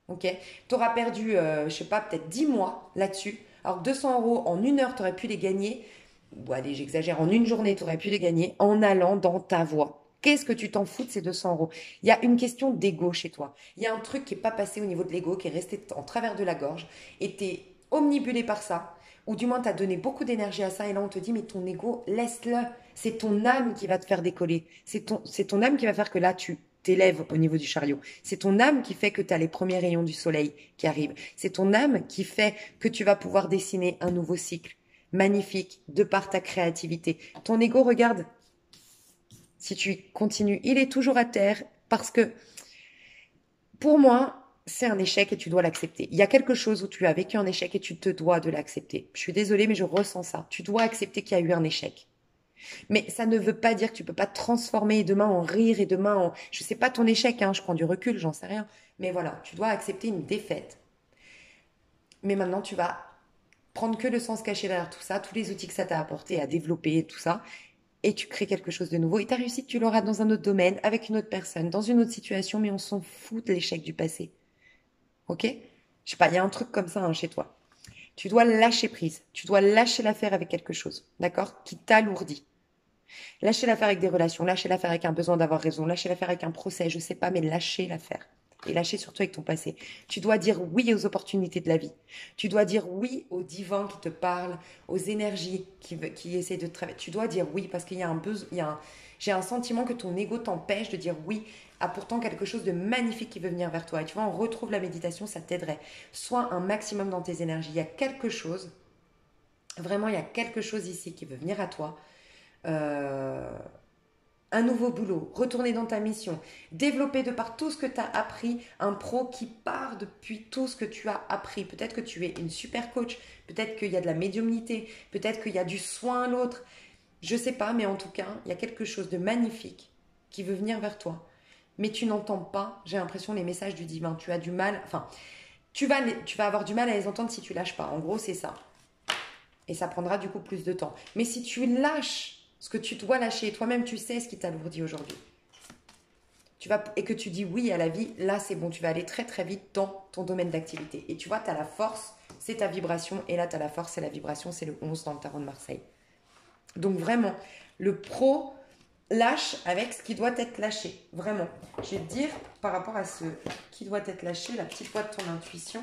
ok? Tu auras perdu, je sais pas, peut-être 10 mois là-dessus. Alors 200 euros en une heure, tu aurais pu les gagner. Bon, allez, j'exagère, en une journée, tu aurais pu les gagner en allant dans ta voie. Qu'est-ce que tu t'en fous de ces 200 euros? Il y a une question d'ego chez toi. Il y a un truc qui n'est pas passé au niveau de l'ego, qui est resté en travers de la gorge, et tu es omnibulé par ça, ou du moins tu as donné beaucoup d'énergie à ça, et là on te dit, mais ton ego, laisse-le. C'est ton âme qui va te faire décoller. C'est ton âme qui va faire que là, tu t'élèves au niveau du chariot. C'est ton âme qui fait que tu as les premiers rayons du soleil qui arrivent. C'est ton âme qui fait que tu vas pouvoir dessiner un nouveau cycle magnifique de par ta créativité. Ton ego, regarde, si tu continues, il est toujours à terre parce que pour moi, c'est un échec et tu dois l'accepter. Il y a quelque chose où tu as vécu un échec et tu te dois de l'accepter. Je suis désolée, mais je ressens ça. Tu dois accepter qu'il y a eu un échec. Mais ça ne veut pas dire que tu peux pas te transformer et demain en rire et demain en... Je sais pas ton échec, hein, je prends du recul, j'en sais rien. Mais voilà, tu dois accepter une défaite. Mais maintenant, tu vas prendre que le sens caché derrière tout ça, tous les outils que ça t'a apporté à développer, tout ça, et tu crées quelque chose de nouveau. Et ta réussite, tu l'auras dans un autre domaine, avec une autre personne, dans une autre situation, mais on s'en fout de l'échec du passé. Ok? Je sais pas, il y a un truc comme ça hein, chez toi. Tu dois lâcher prise. Tu dois lâcher l'affaire avec quelque chose, d'accord? Qui t'alourdit. Lâcher l'affaire avec des relations, lâcher l'affaire avec un besoin d'avoir raison, lâcher l'affaire avec un procès, je sais pas, mais lâcher l'affaire. Et lâcher surtout avec ton passé. Tu dois dire oui aux opportunités de la vie. Tu dois dire oui aux divins qui te parlent, aux énergies qui essaient de te travailler. Tu dois dire oui parce qu'il y a un besoin, j'ai un sentiment que ton ego t'empêche de dire oui à pourtant quelque chose de magnifique qui veut venir vers toi. Et tu vois, on retrouve la méditation, ça t'aiderait. Sois un maximum dans tes énergies. Il y a quelque chose, vraiment, il y a quelque chose ici qui veut venir à toi. Euh, un nouveau boulot, retourner dans ta mission, développer de par tout ce que tu as appris, un pro qui part depuis tout ce que tu as appris. Peut-être que tu es une super coach, peut-être qu'il y a de la médiumnité, peut-être qu'il y a du soin à l'autre. Je sais pas, mais en tout cas, il y a quelque chose de magnifique qui veut venir vers toi. Mais tu n'entends pas, j'ai l'impression, les messages du divin. Tu as du mal, enfin, tu vas avoir du mal à les entendre si tu lâches pas. En gros, c'est ça. Et ça prendra du coup plus de temps. Mais si tu lâches ce que tu dois lâcher, toi-même tu sais ce qui t'alourdit aujourd'hui, et que tu dis oui à la vie, là c'est bon, tu vas aller très très vite dans ton domaine d'activité. Et tu vois, tu as la force, c'est ta vibration, et là tu as la force, c'est la vibration, c'est le 11 dans le tarot de Marseille. Donc vraiment, le pro lâche avec ce qui doit être lâché, vraiment. Je vais te dire, par rapport à ce qui doit être lâché, la petite voix de ton intuition,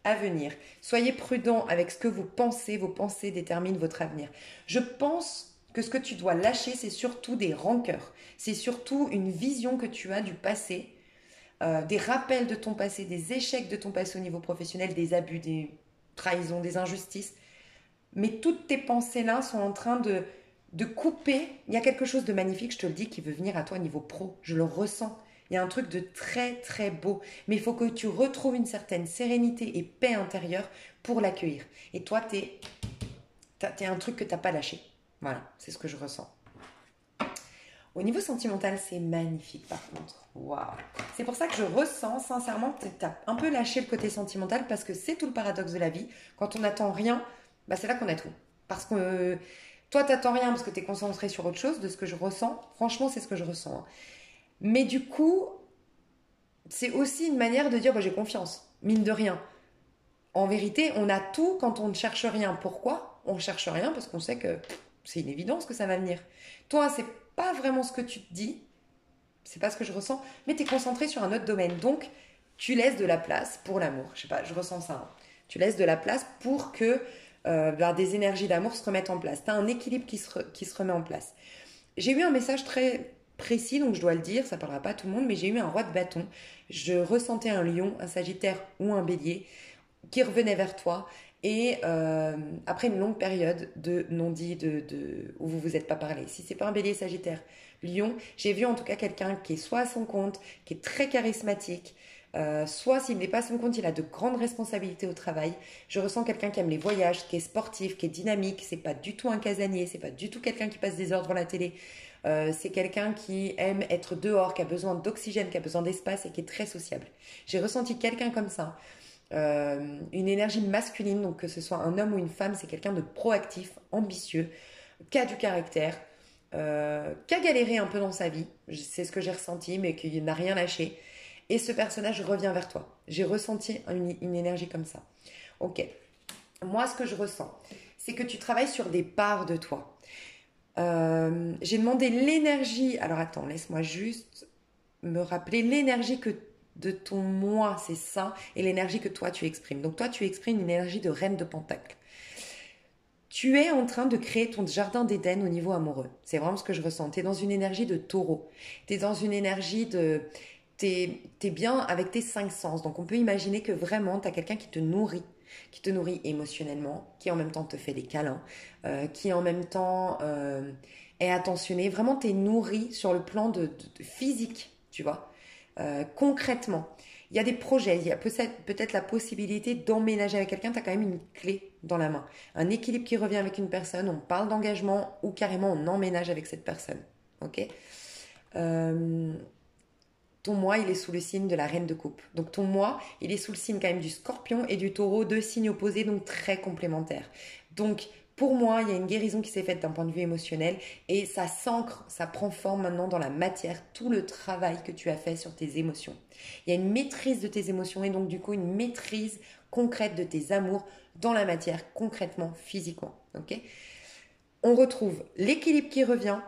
à venir. Soyez prudent avec ce que vous pensez, vos pensées déterminent votre avenir. Je pense que ce que tu dois lâcher, c'est surtout des rancœurs. C'est surtout une vision que tu as du passé, des rappels de ton passé, des échecs de ton passé au niveau professionnel, des abus, des trahisons, des injustices. Mais toutes tes pensées-là sont en train de couper. Il y a quelque chose de magnifique, je te le dis, qui veut venir à toi niveau pro. Je le ressens. Il y a un truc de très très beau. Mais il faut que tu retrouves une certaine sérénité et paix intérieure pour l'accueillir. Et toi, t'es un truc que t'as pas lâché. Voilà, c'est ce que je ressens. Au niveau sentimental, c'est magnifique par contre. Waouh. C'est pour ça que je ressens sincèrement que tu as un peu lâché le côté sentimental parce que c'est tout le paradoxe de la vie. Quand on n'attend rien, bah c'est là qu'on a tout. Parce que toi, tu n'attends rien parce que tu es concentré sur autre chose, de ce que je ressens. Franchement, c'est ce que je ressens, hein. Mais du coup, c'est aussi une manière de dire bah, j'ai confiance, mine de rien. En vérité, on a tout quand on ne cherche rien. Pourquoi? On ne cherche rien parce qu'on sait que c'est une évidence que ça va venir. Toi, c'est pas vraiment ce que tu te dis, c'est pas ce que je ressens, mais tu es concentré sur un autre domaine. Donc, tu laisses de la place pour l'amour. Je sais pas, je ressens ça, hein. Tu laisses de la place pour que ben, des énergies d'amour se remettent en place. Tu as un équilibre qui se remet en place. J'ai eu un message très précis, donc je dois le dire, ça parlera pas à tout le monde, mais j'ai eu un roi de bâton. Je ressentais un lion, un sagittaire ou un bélier qui revenait vers toi. Et après une longue période de non-dit, où vous vous êtes pas parlé. Si c'est pas un bélier sagittaire, lion, j'ai vu en tout cas quelqu'un qui est soit à son compte, qui est très charismatique, soit s'il n'est pas à son compte, il a de grandes responsabilités au travail. Je ressens quelqu'un qui aime les voyages, qui est sportif, qui est dynamique. C'est pas du tout un casanier, c'est pas du tout quelqu'un qui passe des heures devant la télé. C'est quelqu'un qui aime être dehors, qui a besoin d'oxygène, qui a besoin d'espace et qui est très sociable. J'ai ressenti quelqu'un comme ça. Une énergie masculine, donc que ce soit un homme ou une femme, c'est quelqu'un de proactif, ambitieux, qui a du caractère, qui a galéré un peu dans sa vie, c'est ce que j'ai ressenti, mais qui n'a rien lâché. Et ce personnage revient vers toi. J'ai ressenti une énergie comme ça. Ok. Moi, ce que je ressens, c'est que tu travailles sur des parts de toi. J'ai demandé l'énergie. Alors attends, laisse-moi juste me rappeler l'énergie que de ton moi, c'est ça, et l'énergie que toi tu exprimes. Donc toi tu exprimes une énergie de reine de Pentacle. Tu es en train de créer ton jardin d'Éden au niveau amoureux. C'est vraiment ce que je ressens. Tu es dans une énergie de taureau. Tu es dans une énergie de... T'es bien avec tes cinq sens. Donc on peut imaginer que vraiment tu as quelqu'un qui te nourrit émotionnellement, qui en même temps te fait des câlins, qui en même temps est attentionné. Vraiment tu es nourri sur le plan de physique, tu vois. Concrètement, il y a des projets, il y a peut-être la possibilité d'emménager avec quelqu'un, tu as quand même une clé dans la main. Un équilibre qui revient avec une personne, on parle d'engagement ou carrément on emménage avec cette personne. Ok. Ton moi, il est sous le signe de la reine de coupe. Donc ton moi, il est sous le signe quand même du scorpion et du taureau, deux signes opposés, donc très complémentaires. Donc pour moi, il y a une guérison qui s'est faite d'un point de vue émotionnel et ça s'ancre, ça prend forme maintenant dans la matière, tout le travail que tu as fait sur tes émotions. Il y a une maîtrise de tes émotions et donc du coup une maîtrise concrète de tes amours dans la matière, concrètement, physiquement. Ok. On retrouve l'équilibre qui revient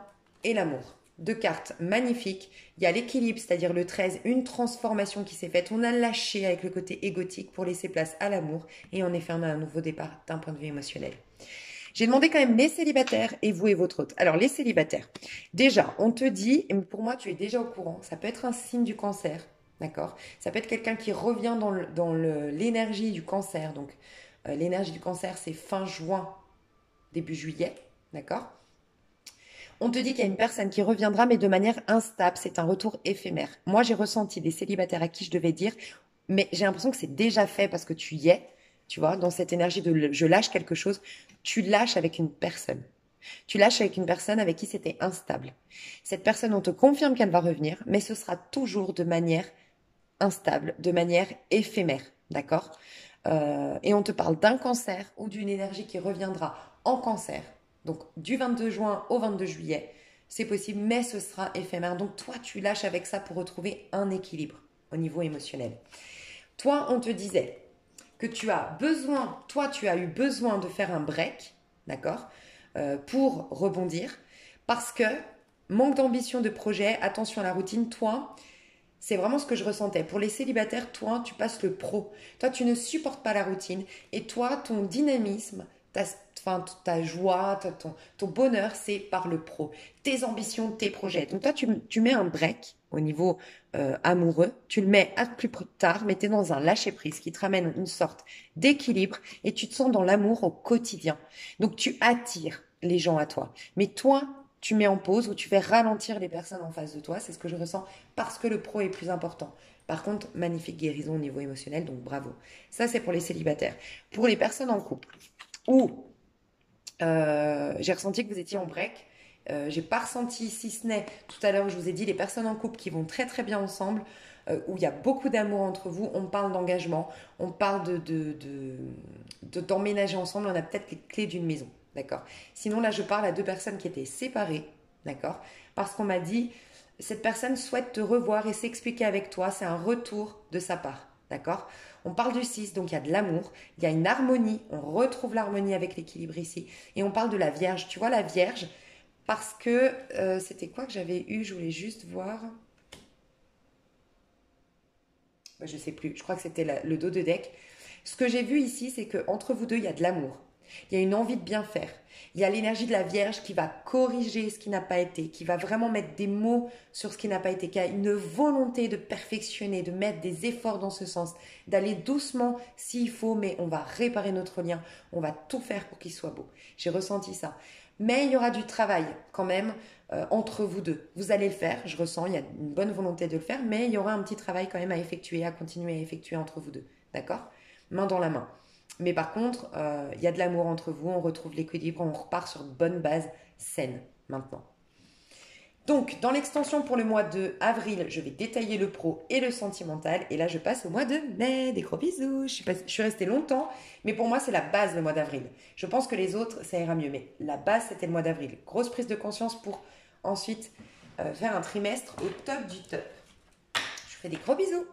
et l'amour. Deux cartes magnifiques. Il y a l'équilibre, c'est-à-dire le 13, une transformation qui s'est faite. On a lâché avec le côté égotique pour laisser place à l'amour et on est fermé à un nouveau départ d'un point de vue émotionnel. J'ai demandé quand même les célibataires et vous et votre hôte. Alors les célibataires, déjà, on te dit, et pour moi tu es déjà au courant, ça peut être un signe du cancer, d'accord? Ça peut être quelqu'un qui revient dans l'énergie du cancer. Donc l'énergie du cancer c'est fin juin, début juillet, d'accord? On te dit qu'il y a une personne qui reviendra, mais de manière instable. C'est un retour éphémère. Moi, j'ai ressenti des célibataires à qui je devais dire, mais j'ai l'impression que c'est déjà fait parce que tu y es, tu vois, dans cette énergie de je lâche quelque chose. Tu lâches avec une personne. Tu lâches avec une personne avec qui c'était instable. Cette personne, on te confirme qu'elle va revenir, mais ce sera toujours de manière instable, de manière éphémère, d'accord? Et on te parle d'un cancer ou d'une énergie qui reviendra en cancer. Donc du 22 juin au 22 juillet, c'est possible, mais ce sera éphémère. Donc toi, tu lâches avec ça pour retrouver un équilibre au niveau émotionnel. Toi, on te disait que tu as besoin, toi, tu as eu besoin de faire un break, d'accord, pour rebondir, parce que manque d'ambition de projet, attention à la routine, toi, c'est vraiment ce que je ressentais. Pour les célibataires, toi, tu passes le pro. Toi, tu ne supportes pas la routine. Et toi, ton dynamisme, ta joie, ton bonheur, c'est par le pro. Tes ambitions, tes projets. Donc toi, tu mets un break au niveau amoureux. Tu le mets à plus tard, mais tu es dans un lâcher-prise qui te ramène une sorte d'équilibre et tu te sens dans l'amour au quotidien. Donc tu attires. les gens à toi. Mais toi, tu mets en pause ou tu fais ralentir les personnes en face de toi. C'est ce que je ressens parce que le pro est plus important. Par contre, magnifique guérison au niveau émotionnel, donc bravo. Ça, c'est pour les célibataires. Pour les personnes en couple, où j'ai ressenti que vous étiez en break. J'ai pas ressenti, si ce n'est tout à l'heure, je vous ai dit, les personnes en couple qui vont très très bien ensemble, où il y a beaucoup d'amour entre vous, on parle d'engagement, on parle d'emménager ensemble, on a peut-être les clés d'une maison, d'accord. Sinon là, je parle à deux personnes qui étaient séparées, d'accord, parce qu'on m'a dit, cette personne souhaite te revoir et s'expliquer avec toi, c'est un retour de sa part, d'accord. On parle du 6, donc il y a de l'amour, il y a une harmonie, on retrouve l'harmonie avec l'équilibre ici. Et on parle de la Vierge. Tu vois, la Vierge, parce que c'était quoi que j'avais eu. Je voulais juste voir. Je sais plus, je crois que c'était le dos de deck. Ce que j'ai vu ici, c'est que entre vous deux, il y a de l'amour. Il y a une envie de bien faire. Il y a l'énergie de la Vierge qui va corriger ce qui n'a pas été, qui va vraiment mettre des mots sur ce qui n'a pas été, qui a une volonté de perfectionner, de mettre des efforts dans ce sens, d'aller doucement s'il faut, mais on va réparer notre lien, on va tout faire pour qu'il soit beau. J'ai ressenti ça. Mais il y aura du travail quand même entre vous deux. Vous allez le faire, je ressens, il y a une bonne volonté de le faire, mais il y aura un petit travail quand même à effectuer, à continuer à effectuer entre vous deux. D'accord? Main dans la main. Mais par contre, il y a de l'amour entre vous, on retrouve l'équilibre, on repart sur de bonnes bases saines maintenant. Donc, dans l'extension pour le mois de avril, je vais détailler le pro et le sentimental. Et là, je passe au mois de mai. Des gros bisous. Je suis restée longtemps, mais pour moi, c'est la base le mois d'avril. Je pense que les autres, ça ira mieux. Mais la base, c'était le mois d'avril. Grosse prise de conscience pour ensuite faire un trimestre au top du top. Je vous fais des gros bisous.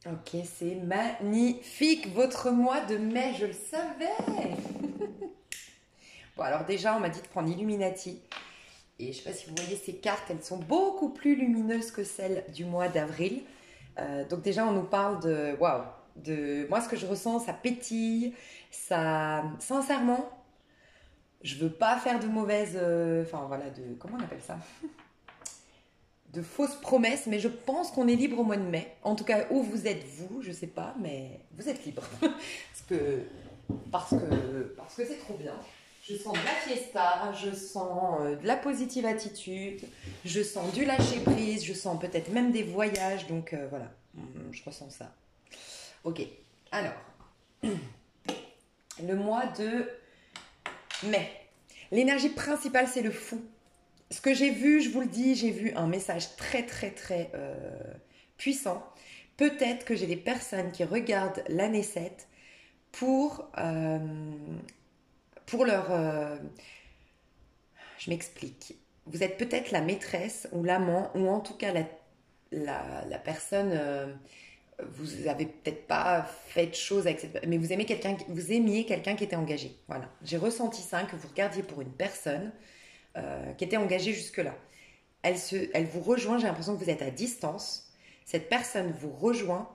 Ok, c'est magnifique, votre mois de mai, je le savais. Bon, alors déjà, on m'a dit de prendre Illuminati. Et je ne sais pas si vous voyez ces cartes, elles sont beaucoup plus lumineuses que celles du mois d'avril. Donc déjà, on nous parle de... Waouh, de moi, ce que je ressens, ça pétille. Ça... Sincèrement, je veux pas faire de mauvaises... Enfin, voilà, de... Comment on appelle ça? De fausses promesses, mais je pense qu'on est libre au mois de mai. En tout cas, où vous êtes vous, je sais pas, mais vous êtes libre. Parce que c'est trop bien. Je sens de la fiesta, je sens de la positive attitude, je sens du lâcher prise, je sens peut-être même des voyages, donc voilà, je ressens ça. Ok, alors, le mois de mai. L'énergie principale, c'est le fou. Ce que j'ai vu, je vous le dis, j'ai vu un message très très très puissant. Peut-être que j'ai des personnes qui regardent l'année 7 pour leur... je m'explique. Vous êtes peut-être la maîtresse ou l'amant ou en tout cas la personne... vous avez peut-être pas fait de choses avec cette... Mais vous aimiez quelqu'un qui était engagé. Voilà. J'ai ressenti ça, que vous regardiez pour une personne qui était engagée jusque-là. Elle vous rejoint, j'ai l'impression que vous êtes à distance. Cette personne vous rejoint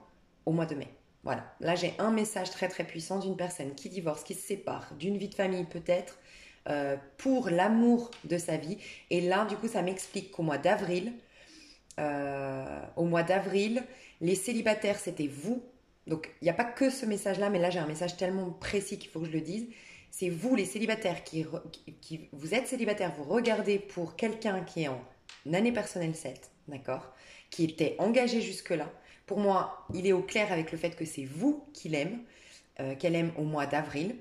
au mois de mai. Voilà, là j'ai un message très très puissant d'une personne qui divorce, qui se sépare, d'une vie de famille peut-être, pour l'amour de sa vie. Et là, du coup, ça m'explique qu'au mois d'avril, les célibataires, c'était vous. Donc, il n'y a pas que ce message-là, mais là, j'ai un message tellement précis qu'il faut que je le dise. C'est vous, les célibataires, vous êtes célibataire, vous regardez pour quelqu'un qui est en année personnelle 7, d'accord, qui était engagé jusque-là. Pour moi, il est au clair avec le fait que c'est vous qu'il aime, qu'elle aime au mois d'avril.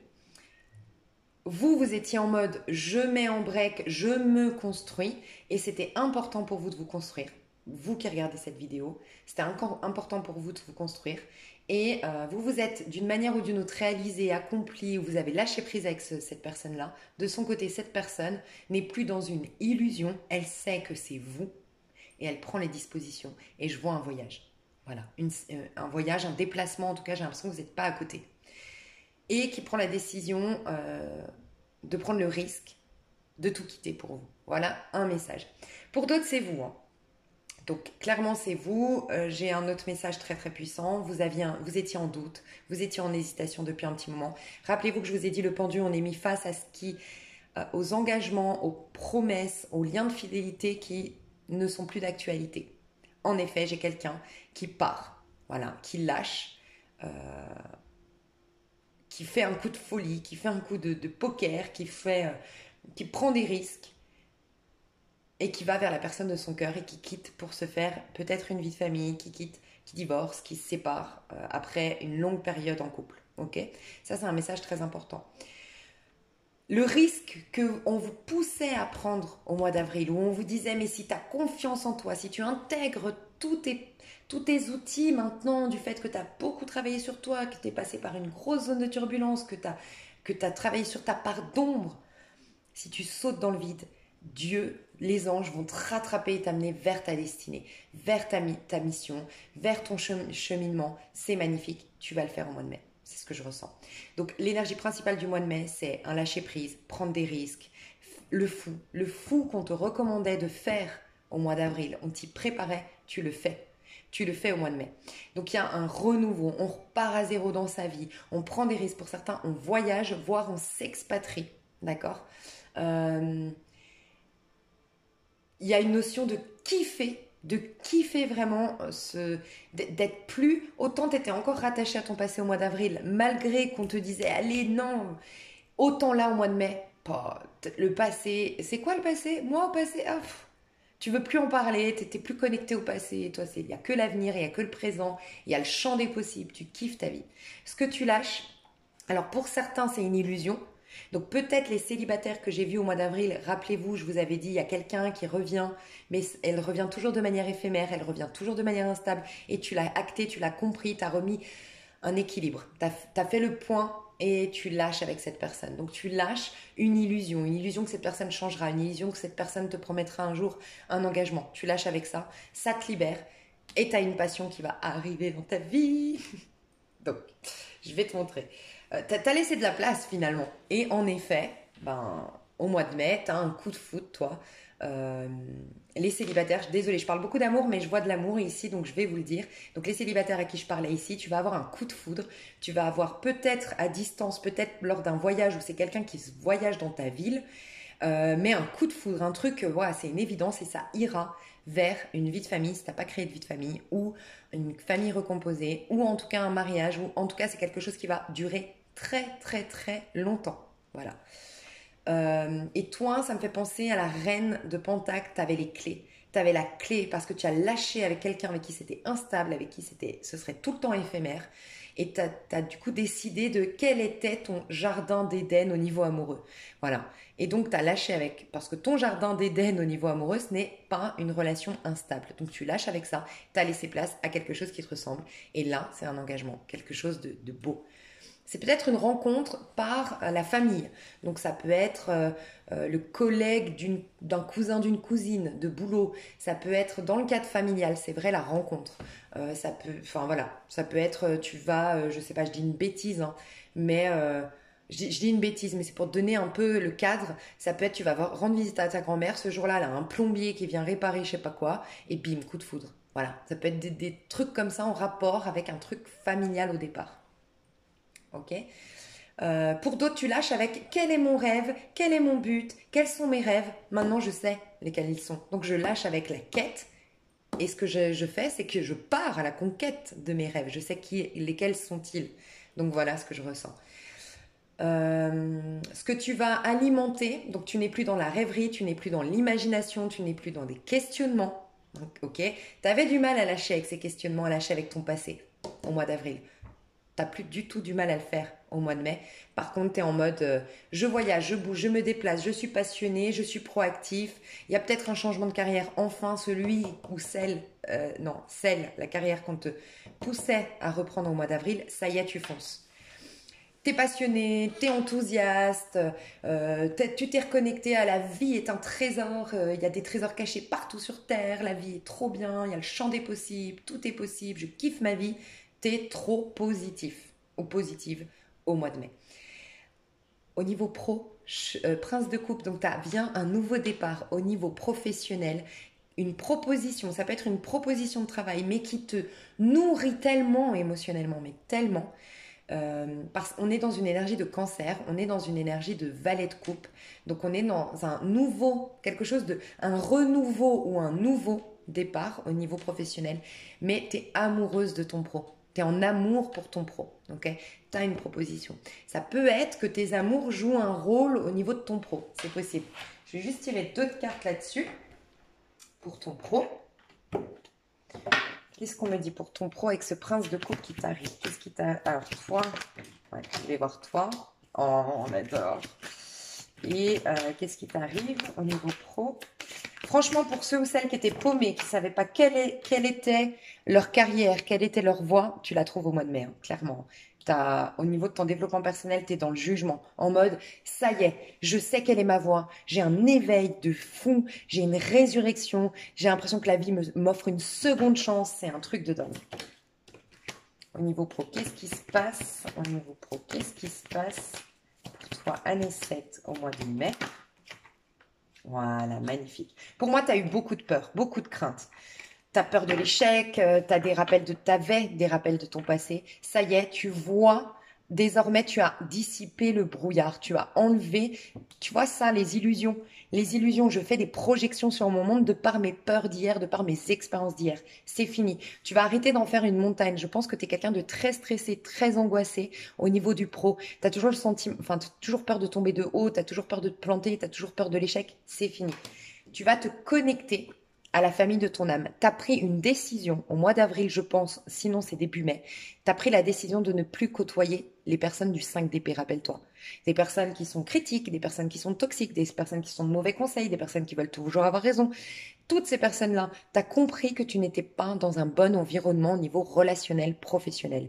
Vous étiez en mode je mets en break, je me construis, et c'était important pour vous de vous construire. Vous qui regardez cette vidéo, c'était encore important pour vous de vous construire. Et vous êtes d'une manière ou d'une autre réalisé, accompli, ou vous avez lâché prise avec cette personne-là. De son côté, cette personne n'est plus dans une illusion, elle sait que c'est vous, et elle prend les dispositions. Et je vois un voyage. Voilà, un voyage, un déplacement, en tout cas, j'ai l'impression que vous n'êtes pas à côté. Et qui prend la décision de prendre le risque de tout quitter pour vous. Voilà un message. Pour d'autres, c'est vous. Hein. Donc, clairement, c'est vous. J'ai un autre message très, très puissant. Vous étiez en doute. Vous étiez en hésitation depuis un petit moment. Rappelez-vous que je vous ai dit, le pendu, on est mis face à aux engagements, aux promesses, aux liens de fidélité qui ne sont plus d'actualité. En effet, j'ai quelqu'un qui part, voilà, qui lâche, qui fait un coup de folie, qui fait un coup de poker, qui prend des risques et qui va vers la personne de son cœur et qui quitte pour se faire peut-être une vie de famille, qui divorce, qui se sépare après une longue période en couple. Ok? Ça, c'est un message très important. Le risque qu'on vous poussait à prendre au mois d'avril, où on vous disait, mais si tu as confiance en toi, si tu intègres tous tes outils maintenant, du fait que tu as beaucoup travaillé sur toi, que tu es passé par une grosse zone de turbulence, que tu as travaillé sur ta part d'ombre, si tu sautes dans le vide, Dieu, les anges vont te rattraper et t'amener vers ta destinée, vers ta mission, vers ton cheminement. C'est magnifique, tu vas le faire au mois de mai. C'est ce que je ressens. Donc l'énergie principale du mois de mai, c'est un lâcher-prise, prendre des risques, le fou qu'on te recommandait de faire au mois d'avril, on t'y préparait, tu le fais. Tu le fais au mois de mai. Donc il y a un renouveau, on repart à zéro dans sa vie, on prend des risques pour certains, on voyage, voire on s'expatrie. D'accord. Il y a une notion de kiffer vraiment, d'être plus. Autant tu étais encore rattaché à ton passé au mois d'avril, malgré qu'on te disait, allez, non, autant là au mois de mai, le passé, c'est quoi le passé? Moi au passé, tu veux plus en parler, tu n'étais plus connecté au passé, toi, il n'y a que l'avenir, il n'y a que le présent, il y a le champ des possibles, tu kiffes ta vie. Ce que tu lâches, alors pour certains, c'est une illusion. Donc peut-être les célibataires que j'ai vus au mois d'avril, rappelez-vous, je vous avais dit, il y a quelqu'un qui revient, mais elle revient toujours de manière éphémère, elle revient toujours de manière instable, et tu l'as acté, tu l'as compris, tu as remis un équilibre, tu as fait le point et tu lâches avec cette personne. Donc tu lâches une illusion que cette personne changera, une illusion que cette personne te promettra un jour un engagement. Tu lâches avec ça te libère, et tu as une passion qui va arriver dans ta vie. Donc, je vais te montrer. T'as laissé de la place finalement. Et en effet, au mois de mai, t'as un coup de foudre, toi. Euh, les célibataires, désolée, je parle beaucoup d'amour, mais je vois de l'amour ici, donc je vais vous le dire. Donc les célibataires à qui je parlais ici, tu vas avoir un coup de foudre. Tu vas avoir peut-être à distance, peut-être lors d'un voyage où c'est quelqu'un qui voyage dans ta ville, mais un coup de foudre, un truc, voilà, c'est une évidence et ça ira vers une vie de famille si tu n'as pas créé de vie de famille, ou une famille recomposée, ou en tout cas un mariage, ou en tout cas c'est quelque chose qui va durer très très très longtemps. Voilà. Et toi, ça me fait penser à la reine de Pentacle, tu avais les clés. Tu avais la clé parce que tu as lâché avec quelqu'un avec qui c'était instable, avec qui ce serait tout le temps éphémère. Et tu as du coup décidé de quel était ton jardin d'Éden au niveau amoureux. Voilà. Et donc tu as lâché avec, parce que ton jardin d'Éden au niveau amoureux, ce n'est pas une relation instable. Donc tu lâches avec ça, tu as laissé place à quelque chose qui te ressemble. Et là, c'est un engagement, quelque chose de beau. C'est peut-être une rencontre par la famille. Donc ça peut être le collègue d'un cousin, d'une cousine de boulot. Ça peut être dans le cadre familial, c'est vrai, la rencontre. Enfin voilà, ça peut être, tu vas, je sais pas, je dis une bêtise, hein, mais je dis une bêtise, mais c'est pour te donner un peu le cadre. Ça peut être, tu vas rendre visite à ta grand-mère, ce jour-là, elle a un plombier qui vient réparer je sais pas quoi, et bim, coup de foudre. Voilà, ça peut être des trucs comme ça en rapport avec un truc familial au départ. Ok. Pour d'autres, tu lâches avec quel est mon rêve, quel est mon but, quels sont mes rêves. Maintenant, je sais lesquels ils sont. Donc, je lâche avec la quête. Et ce que je fais, c'est que je pars à la conquête de mes rêves. Je sais lesquels sont-ils. Donc, voilà ce que je ressens. Ce que tu vas alimenter, donc tu n'es plus dans la rêverie, tu n'es plus dans l'imagination, tu n'es plus dans des questionnements. Donc, ok. Tu avais du mal à lâcher avec ces questionnements, à lâcher avec ton passé au mois d'avril. T'as plus du tout du mal à le faire au mois de mai. Par contre, tu es en mode je voyage, je bouge, je me déplace, je suis passionnée, je suis proactif. Il y a peut-être un changement de carrière. Enfin, celui ou la carrière qu'on te poussait à reprendre au mois d'avril, ça y est, tu fonces. T'es passionné, t'es enthousiaste, tu t'es reconnecté à la vie est un trésor, il y a des trésors cachés partout sur Terre, la vie est trop bien, il y a le champ des possibles, tout est possible, je kiffe ma vie. T'es trop positif ou positive au mois de mai. Au niveau pro, prince de coupe, donc tu as bien un nouveau départ au niveau professionnel, une proposition, ça peut être une proposition de travail, mais qui te nourrit tellement émotionnellement, mais tellement, parce qu'on est dans une énergie de cancer, on est dans une énergie de valet de coupe, donc on est dans un nouveau, un renouveau ou un nouveau départ au niveau professionnel, mais tu es amoureuse de ton pro. Tu es en amour pour ton pro. Ok, tu as une proposition. Ça peut être que tes amours jouent un rôle au niveau de ton pro. C'est possible. Je vais juste tirer d'autres cartes là-dessus pour ton pro. Qu'est-ce qu'on me dit pour ton pro avec ce prince de coupe qui t'arrive? Qu'est-ce qui t'arrive? Alors, toi, ouais, je vais voir toi. Oh, on adore. Et qu'est-ce qui t'arrive au niveau pro? Franchement, pour ceux ou celles qui étaient paumés, qui ne savaient pas quelle était leur carrière, quelle était leur voie, tu la trouves au mois de mai, hein, clairement. Au niveau de ton développement personnel, tu es dans le jugement, en mode, ça y est, je sais quelle est ma voie, j'ai un éveil de fou, j'ai une résurrection, j'ai l'impression que la vie m'offre une seconde chance, c'est un truc de dingue. Au niveau pro, qu'est-ce qui se passe? Au niveau pro, qu'est-ce qui se passe pour toi, année 7 au mois de mai? Voilà, magnifique. Pour moi, tu as eu beaucoup de peur, beaucoup de crainte. Tu as peur de l'échec, tu as des rappels t'avais des rappels de ton passé. Ça y est, tu vois, désormais, tu as dissipé le brouillard, tu as enlevé, tu vois ça, les illusions. Les illusions, je fais des projections sur mon monde de par mes peurs d'hier, de par mes expériences d'hier. C'est fini. Tu vas arrêter d'en faire une montagne. Je pense que tu es quelqu'un de très stressé, très angoissé au niveau du pro. Tu as toujours le sentiment, enfin, tu as toujours peur de tomber de haut, tu as toujours peur de te planter, tu as toujours peur de l'échec. C'est fini. Tu vas te connecter à la famille de ton âme. Tu as pris une décision au mois d'avril, je pense, sinon c'est début mai. Tu as pris la décision de ne plus côtoyer les personnes du 5 d'épée, rappelle-toi. Des personnes qui sont critiques, des personnes qui sont toxiques, des personnes qui sont de mauvais conseils, des personnes qui veulent toujours avoir raison. Toutes ces personnes-là, tu as compris que tu n'étais pas dans un bon environnement au niveau relationnel, professionnel.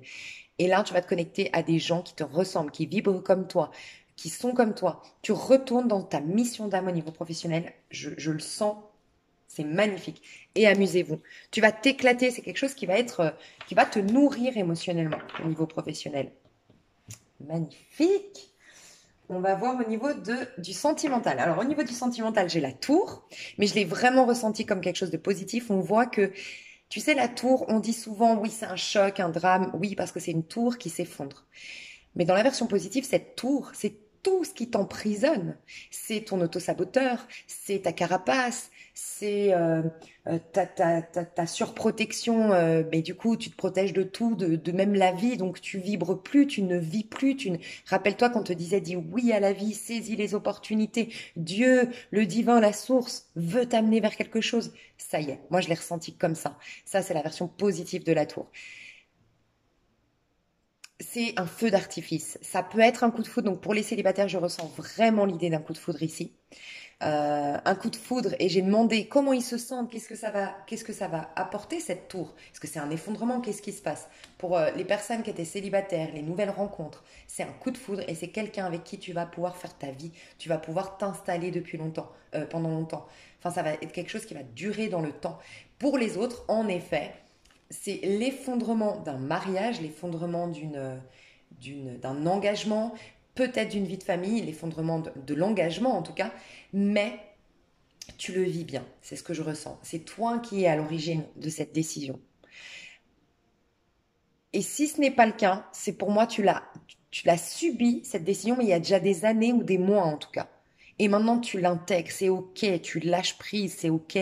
Et là, tu vas te connecter à des gens qui te ressemblent, qui vibrent comme toi, qui sont comme toi. Tu retournes dans ta mission d'âme au niveau professionnel. Je le sens. C'est magnifique. Et amusez-vous. Tu vas t'éclater. C'est quelque chose qui va te nourrir émotionnellement au niveau professionnel. Magnifique. On va voir au niveau du sentimental. Alors, au niveau du sentimental, j'ai la tour, mais je l'ai vraiment ressenti comme quelque chose de positif. On voit que, tu sais, la tour, on dit souvent, oui, c'est un choc, un drame. Oui, parce que c'est une tour qui s'effondre. Mais dans la version positive, cette tour, c'est tout ce qui t'emprisonne. C'est ton autosaboteur, c'est ta carapace, c'est ta surprotection. Mais du coup, tu te protèges de tout, de même la vie. Donc, tu vibres plus, tu ne vis plus. Rappelle-toi quand on te disait, dis oui à la vie, saisis les opportunités. Dieu, le divin, la source, veut t'amener vers quelque chose. Ça y est, moi, je l'ai ressenti comme ça. Ça, c'est la version positive de la tour. C'est un feu d'artifice. Ça peut être un coup de foudre. Donc pour les célibataires, je ressens vraiment l'idée d'un coup de foudre ici. Un coup de foudre et j'ai demandé comment ils se sentent, qu'est-ce que ça va apporter cette tour? Est-ce que c'est un effondrement? Qu'est-ce qui se passe? Pour les personnes qui étaient célibataires, les nouvelles rencontres, c'est un coup de foudre et c'est quelqu'un avec qui tu vas pouvoir faire ta vie. Tu vas pouvoir t'installer depuis longtemps, pendant longtemps. Enfin, ça va être quelque chose qui va durer dans le temps. Pour les autres, en effet, c'est l'effondrement d'un mariage, l'effondrement d'un engagement, peut-être d'une vie de famille, l'effondrement de l'engagement en tout cas, mais tu le vis bien, c'est ce que je ressens. C'est toi qui es à l'origine de cette décision. Et si ce n'est pas le cas, c'est pour moi, tu l'as subi, cette décision, mais il y a déjà des années ou des mois en tout cas. Et maintenant, tu l'intègres, c'est ok, tu lâches prise, c'est ok,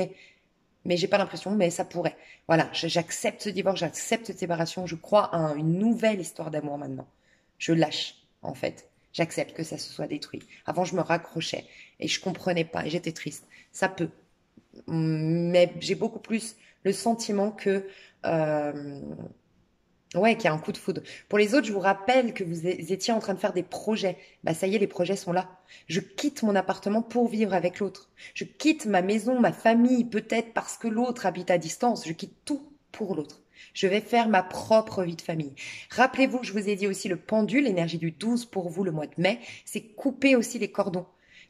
mais j'ai pas l'impression, mais ça pourrait. Voilà, j'accepte ce divorce, j'accepte cette séparation, je crois à une nouvelle histoire d'amour maintenant. Je lâche, en fait. J'accepte que ça se soit détruit. Avant, je me raccrochais et je comprenais pas et j'étais triste. Ça peut. Mais j'ai beaucoup plus le sentiment que ouais, qu'il y a un coup de foudre. Pour les autres, je vous rappelle que vous étiez en train de faire des projets. Bah, ça y est, les projets sont là. Je quitte mon appartement pour vivre avec l'autre. Je quitte ma maison, ma famille, peut-être parce que l'autre habite à distance. Je quitte tout pour l'autre. Je vais faire ma propre vie de famille. Rappelez-vous que je vous ai dit aussi le pendule, l'énergie du 12 pour vous le mois de mai, c'est couper aussi les cordons.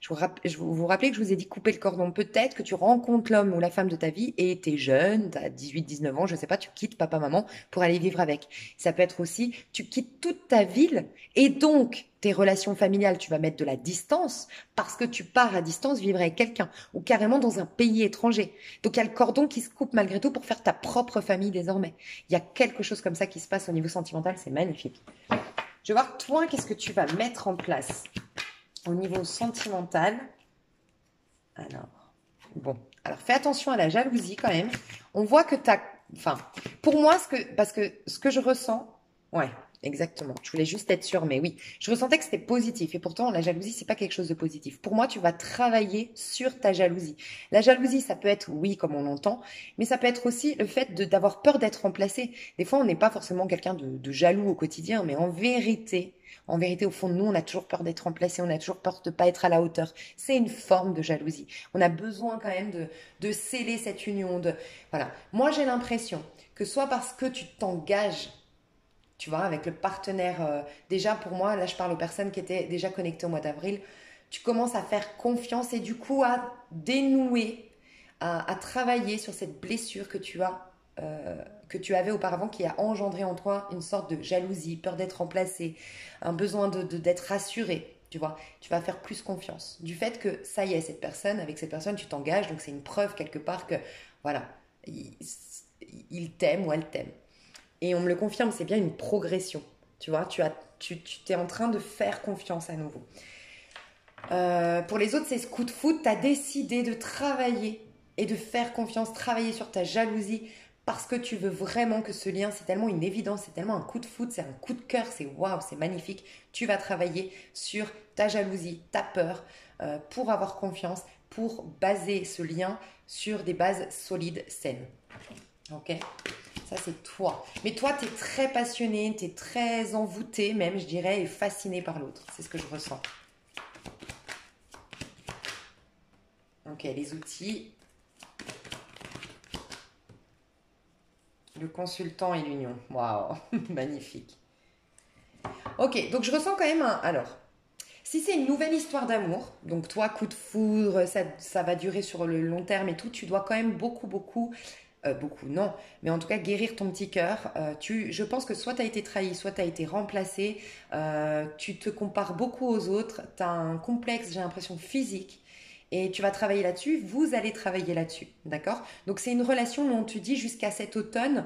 Vous rappelez que je vous ai dit couper le cordon. Peut-être que tu rencontres l'homme ou la femme de ta vie et tu es jeune, tu as 18, 19 ans, je ne sais pas, tu quittes papa, maman pour aller vivre avec. Ça peut être aussi, tu quittes toute ta ville et donc tes relations familiales, tu vas mettre de la distance parce que tu pars à distance vivre avec quelqu'un ou carrément dans un pays étranger. Donc il y a le cordon qui se coupe malgré tout pour faire ta propre famille désormais. Il y a quelque chose comme ça qui se passe au niveau sentimental, c'est magnifique. Je vais voir toi, qu'est-ce que tu vas mettre en place au niveau sentimental. Alors, bon. Alors, fais attention à la jalousie quand même. On voit que tu as Enfin, pour moi, parce que ce que je ressens, ouais, exactement. Je voulais juste être sûre, mais oui, je ressentais que c'était positif. Et pourtant, la jalousie, c'est pas quelque chose de positif. Pour moi, tu vas travailler sur ta jalousie. La jalousie, ça peut être, oui, comme on l'entend, mais ça peut être aussi le fait d'avoir peur d'être remplacé. Des fois, on n'est pas forcément quelqu'un de jaloux au quotidien, mais en vérité, au fond de nous, on a toujours peur d'être remplacé, on a toujours peur de pas être à la hauteur. C'est une forme de jalousie. On a besoin quand même de sceller cette union, voilà. Moi, j'ai l'impression que soit parce que tu t'engages, tu vois, avec le partenaire, déjà pour moi, là je parle aux personnes qui étaient déjà connectées au mois d'avril, tu commences à faire confiance et du coup à dénouer, à travailler sur cette blessure que tu avais auparavant, qui a engendré en toi une sorte de jalousie, peur d'être remplacé, un besoin d'être rassuré. Tu vois, tu vas faire plus confiance. Du fait que ça y est, avec cette personne, tu t'engages, donc c'est une preuve quelque part que, voilà, il t'aime ou elle t'aime. Et on me le confirme, c'est bien une progression. Tu vois, tu t'es en train de faire confiance à nouveau. Pour les autres, c'est ce coup de foot. Tu as décidé de travailler et de faire confiance, travailler sur ta jalousie parce que tu veux vraiment que ce lien, c'est tellement une évidence, c'est tellement un coup de foot, c'est un coup de cœur, c'est waouh, c'est magnifique. Tu vas travailler sur ta jalousie, ta peur pour avoir confiance, pour baser ce lien sur des bases solides, saines. Ok? Ça, c'est toi. Mais toi, tu es très passionné, tu es très envoûté, même, je dirais, et fasciné par l'autre. C'est ce que je ressens. Ok, les outils. Le consultant et l'union. Waouh, magnifique. Ok, donc je ressens quand même un. Alors, si c'est une nouvelle histoire d'amour, donc toi, coup de foudre, ça va durer sur le long terme et tout, tu dois quand même beaucoup non, mais en tout cas guérir ton petit cœur. Je pense que soit tu as été trahi, soit tu as été remplacé, tu te compares beaucoup aux autres, tu as un complexe, j'ai l'impression, physique, et tu vas travailler là-dessus, vous allez travailler là-dessus, d'accord? Donc c'est une relation où on te dit jusqu'à cet automne,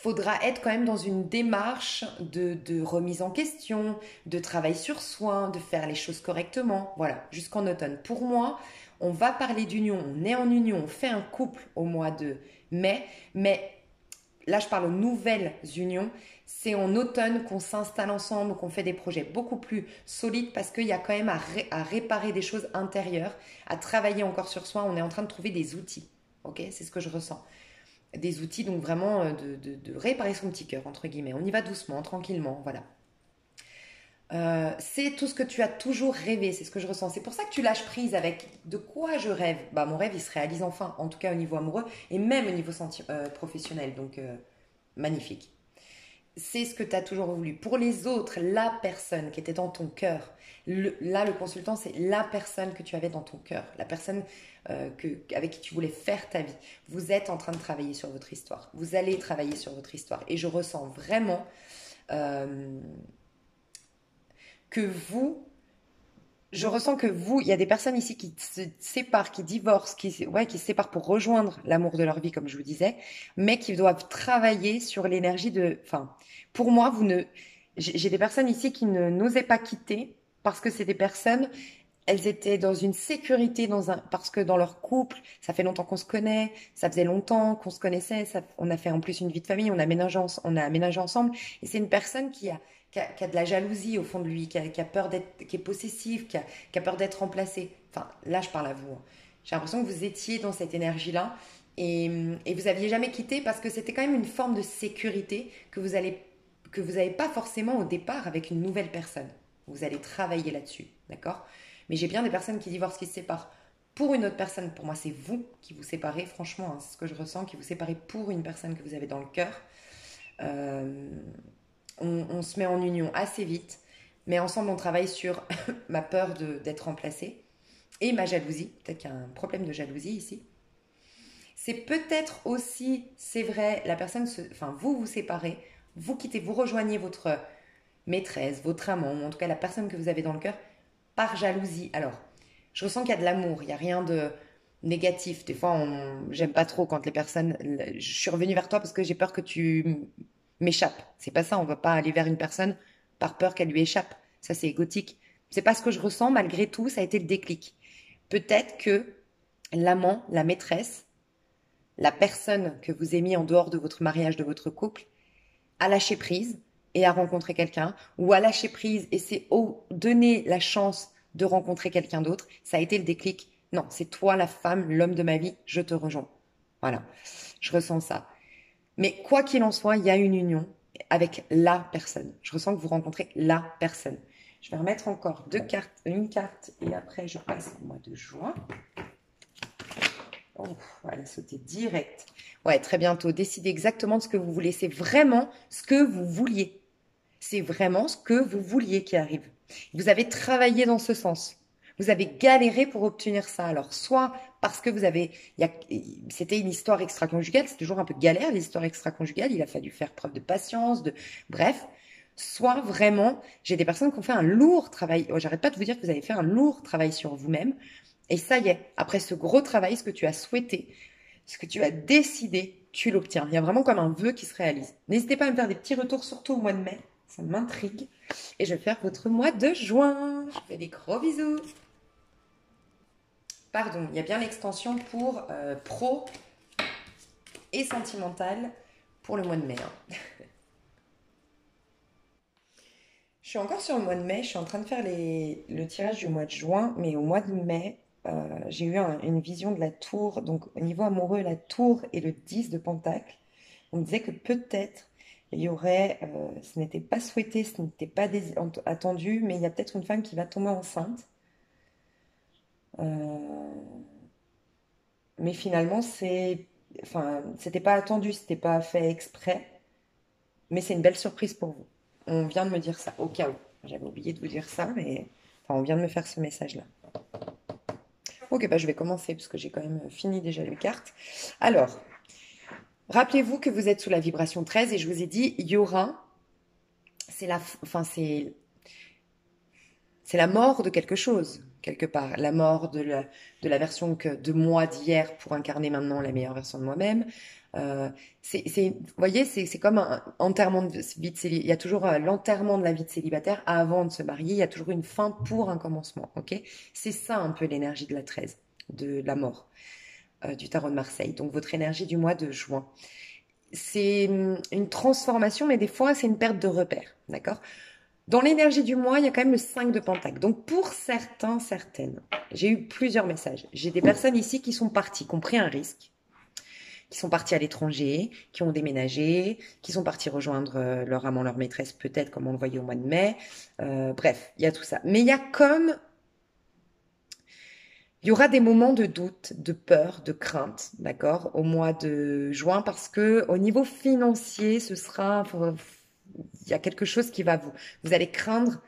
faudra être quand même dans une démarche de remise en question, de travail sur soi, de faire les choses correctement. Voilà, jusqu'en automne. Pour moi, on va parler d'union, on est en union, on fait un couple au mois de mai, mais là je parle aux nouvelles unions. C'est en automne qu'on s'installe ensemble, qu'on fait des projets beaucoup plus solides parce qu'il y a quand même à réparer des choses intérieures, à travailler encore sur soi. On est en train de trouver des outils. Ok, c'est ce que je ressens, des outils, donc vraiment de réparer son petit cœur, entre guillemets. On y va doucement, tranquillement, voilà. C'est tout ce que tu as toujours rêvé, c'est ce que je ressens. C'est pour ça que tu lâches prise avec de quoi je rêve. Bah, mon rêve, il se réalise enfin, en tout cas au niveau amoureux et même au niveau professionnel. Donc, magnifique. C'est ce que tu as toujours voulu. Pour les autres, la personne qui était dans ton cœur, là, le consultant, c'est la personne que tu avais dans ton cœur, la personne avec qui tu voulais faire ta vie. Vous êtes en train de travailler sur votre histoire. Vous allez travailler sur votre histoire. Et je ressens vraiment euh, que il y a des personnes ici qui se séparent, qui divorcent, qui se séparent pour rejoindre l'amour de leur vie, comme je vous disais, mais qui doivent travailler sur l'énergie enfin, pour moi, j'ai des personnes ici qui ne n'osaient pas quitter parce que c'est des personnes, elles étaient dans une sécurité, parce que dans leur couple, ça fait longtemps qu'on se connaît, ça faisait longtemps qu'on se connaissait, on a fait en plus une vie de famille, on a aménagé ensemble, et c'est une personne qui a de la jalousie au fond de lui, qui a peur qui est possessif, qui a peur d'être remplacé. Enfin, là, je parle à vous, hein. J'ai l'impression que vous étiez dans cette énergie-là et vous aviez jamais quitté parce que c'était quand même une forme de sécurité que vous n'avez pas forcément au départ avec une nouvelle personne. Vous allez travailler là-dessus, d'accord? Mais j'ai bien des personnes qui divorcent, qui se séparent pour une autre personne. Pour moi, c'est vous qui vous séparez, franchement, hein, c'est ce que je ressens, qui vous séparez pour une personne que vous avez dans le cœur. Euh, on se met en union assez vite, mais ensemble on travaille sur ma peur d'être remplacée et ma jalousie. Peut-être qu'il y a un problème de jalousie ici. C'est peut-être aussi, c'est vrai, enfin vous vous séparez, vous quittez, vous rejoignez votre maîtresse, votre amant, ou en tout cas la personne que vous avez dans le cœur, par jalousie. Alors, je ressens qu'il y a de l'amour, il n'y a rien de négatif. Des fois, j'aime pas trop quand les personnes. Je suis revenue vers toi parce que j'ai peur que tu m'échappes. C'est pas ça, on va pas aller vers une personne par peur qu'elle lui échappe. Ça, c'est égotique. C'est pas ce que je ressens, malgré tout, ça a été le déclic. Peut-être que l'amant, la maîtresse, la personne que vous aimiez en dehors de votre mariage, de votre couple, à lâcher prise et à rencontrer quelqu'un, ou à lâcher prise et c'est donner la chance de rencontrer quelqu'un d'autre, ça a été le déclic. Non, c'est toi la femme, l'homme de ma vie, je te rejoins. Voilà, je ressens ça. Mais quoi qu'il en soit, il y a une union avec la personne. Je ressens que vous rencontrez la personne. Je vais remettre encore deux cartes, une carte et après je passe au mois de juin. Oh, elle a sauté direct. Ouais, très bientôt. Décidez exactement de ce que vous voulez. C'est vraiment ce que vous vouliez. C'est vraiment ce que vous vouliez qui arrive. Vous avez travaillé dans ce sens. Vous avez galéré pour obtenir ça. Alors, soit parce que c'était une histoire extra-conjugale, c'est toujours un peu galère, les histoires extra-conjugales, il a fallu faire preuve de patience, bref. Soit vraiment, j'ai des personnes qui ont fait un lourd travail. Oh, j'arrête pas de vous dire que vous avez fait un lourd travail sur vous-même. Et ça y est, après ce gros travail, ce que tu as souhaité, ce que tu as décidé, tu l'obtiens. Il y a vraiment comme un vœu qui se réalise. N'hésitez pas à me faire des petits retours, surtout au mois de mai. Ça m'intrigue. Et je vais faire votre mois de juin. Je vous fais des gros bisous. Pardon, il y a bien l'extension pour pro et sentimental pour le mois de mai. Hein. Je suis encore sur le mois de mai. Je suis en train de faire le tirage du mois de juin. Mais au mois de mai, j'ai eu une vision de la tour. Donc au niveau amoureux, la tour et le 10 de Pentacle. On me disait que peut-être il y aurait, ce n'était pas souhaité, ce n'était pas attendu, mais il y a peut-être une femme qui va tomber enceinte. Mais finalement, c'était pas attendu, c'était pas fait exprès, mais c'est une belle surprise pour vous. On vient de me dire ça, au cas où. J'avais oublié de vous dire ça, mais enfin, on vient de me faire ce message-là. Ok, bah je vais commencer parce que j'ai quand même fini déjà les cartes. Alors, rappelez-vous que vous êtes sous la vibration 13 et je vous ai dit, il y aura, c'est la mort de quelque chose, quelque part. La mort de la version de moi d'hier pour incarner maintenant la meilleure version de moi-même. Vous voyez, c'est comme un enterrement de vie de célibataire. Il y a toujours l'enterrement de la vie de célibataire avant de se marier. Il y a toujours une fin pour un commencement. Ok, c'est ça un peu l'énergie de la 13, de la mort, du tarot de Marseille. Donc votre énergie du mois de juin. C'est une transformation, mais des fois c'est une perte de repère. D'accord? Dans l'énergie du mois, il y a quand même le 5 de Pentacle. Donc pour certains, certaines, j'ai eu plusieurs messages. J'ai des personnes ici qui sont parties, qui ont pris un risque, qui sont parties à l'étranger, qui ont déménagé, qui sont parties rejoindre leur amant, leur maîtresse, peut-être comme on le voyait au mois de mai. Bref, il y a tout ça. Mais il y a il y aura des moments de doute, de peur, de crainte, d'accord, au mois de juin, parce que au niveau financier, il y a quelque chose qui va vous allez craindre.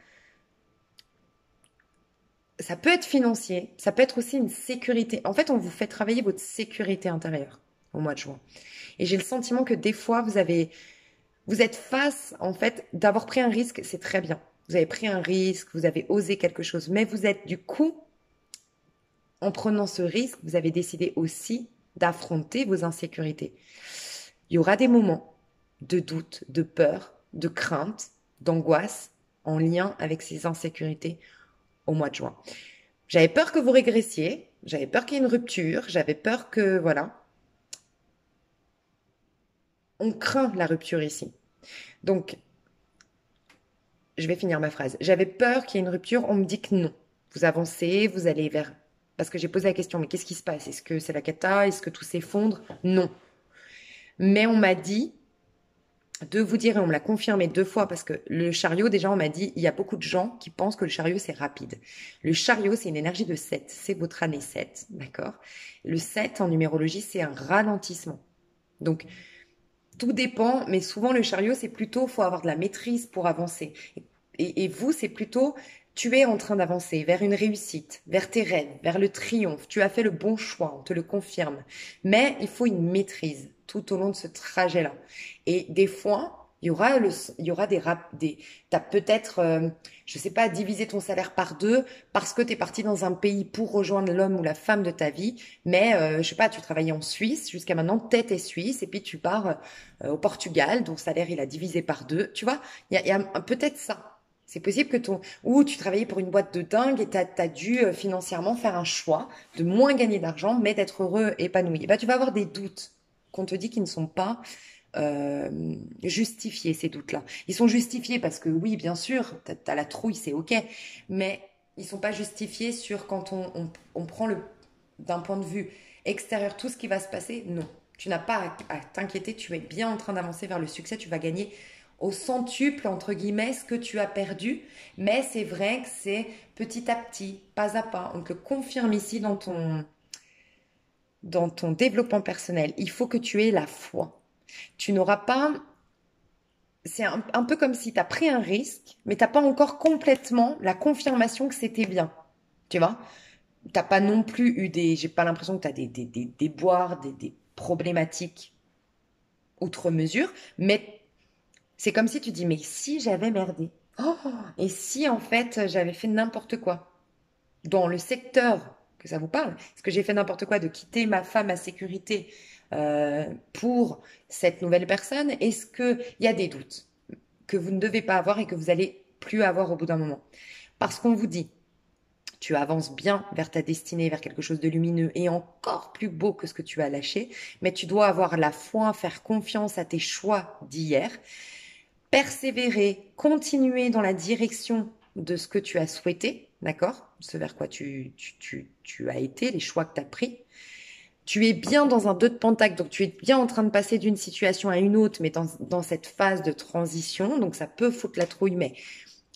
Ça peut être financier, ça peut être aussi une sécurité. En fait, on vous fait travailler votre sécurité intérieure au mois de juin. Et j'ai le sentiment que des fois, vous êtes face, en fait, d'avoir pris un risque, c'est très bien. Vous avez pris un risque, vous avez osé quelque chose, mais vous êtes du coup, en prenant ce risque, vous avez décidé aussi d'affronter vos insécurités. Il y aura des moments de doute, de peur, de crainte, d'angoisse en lien avec ces insécurités au mois de juin. J'avais peur que vous régressiez, j'avais peur qu'il y ait une rupture, j'avais peur que, voilà. On craint la rupture ici. Donc, je vais finir ma phrase. J'avais peur qu'il y ait une rupture, on me dit que non. Vous avancez, vous allez vers... Parce que j'ai posé la question, mais qu'est-ce qui se passe? Est-ce que c'est la cata? Est-ce que tout s'effondre? Non. Mais on m'a dit de vous dire, et on me l'a confirmé 2 fois, parce que le chariot, déjà, on m'a dit, il y a beaucoup de gens qui pensent que le chariot, c'est rapide. Le chariot, c'est une énergie de 7. C'est votre année 7, d'accord? Le 7, en numérologie, c'est un ralentissement. Donc, tout dépend, mais souvent, le chariot, c'est plutôt, faut avoir de la maîtrise pour avancer. Et vous, c'est plutôt, tu es en train d'avancer vers une réussite, vers tes rêves, vers le triomphe. Tu as fait le bon choix, on te le confirme. Mais il faut une maîtrise tout au long de ce trajet-là. Et des fois, il y aura t'as peut-être, je sais pas, divisé ton salaire par 2 parce que tu es parti dans un pays pour rejoindre l'homme ou la femme de ta vie. Mais, je sais pas, tu travaillais en Suisse, jusqu'à maintenant, t'es suisse, et puis tu pars au Portugal, ton salaire, il a divisé par 2. Tu vois, il y a peut-être ça. C'est possible que ou tu travaillais pour une boîte de dingue et t'as dû financièrement faire un choix de moins gagner d'argent, mais d'être heureux, épanoui. Et ben, tu vas avoir des doutes qu'on te dit qu'ils ne sont pas justifiés, ces doutes-là. Ils sont justifiés parce que oui, bien sûr, t'as la trouille, c'est ok, mais ils sont pas justifiés sur quand on prend d'un point de vue extérieur tout ce qui va se passer. Non, tu n'as pas à t'inquiéter, tu es bien en train d'avancer vers le succès, tu vas gagner au centuple, entre guillemets, ce que tu as perdu, mais c'est vrai que c'est petit à petit, pas à pas. On te le confirme ici dans ton développement personnel. Il faut que tu aies la foi. Tu n'auras pas. C'est un peu comme si tu as pris un risque, mais t'as pas encore complètement la confirmation que c'était bien. Tu vois? T'as pas non plus eu des. J'ai pas l'impression que tu as des déboires, des problématiques outre mesure, mais c'est comme si tu dis, mais si j'avais merdé? Oh, et si en fait j'avais fait n'importe quoi? Dans le secteur que ça vous parle, est-ce que j'ai fait n'importe quoi de quitter ma femme à sécurité pour cette nouvelle personne? Est-ce qu'il y a des doutes que vous ne devez pas avoir et que vous allez plus avoir au bout d'un moment? Parce qu'on vous dit, tu avances bien vers ta destinée, vers quelque chose de lumineux et encore plus beau que ce que tu as lâché, mais tu dois avoir la foi, faire confiance à tes choix d'hier, persévérer, continuer dans la direction de ce que tu as souhaité, d'accord? Ce vers quoi tu as été, les choix que tu as pris. Tu es bien dans un 2 de pentacle, donc tu es bien en train de passer d'une situation à une autre, mais dans cette phase de transition, donc ça peut foutre la trouille, mais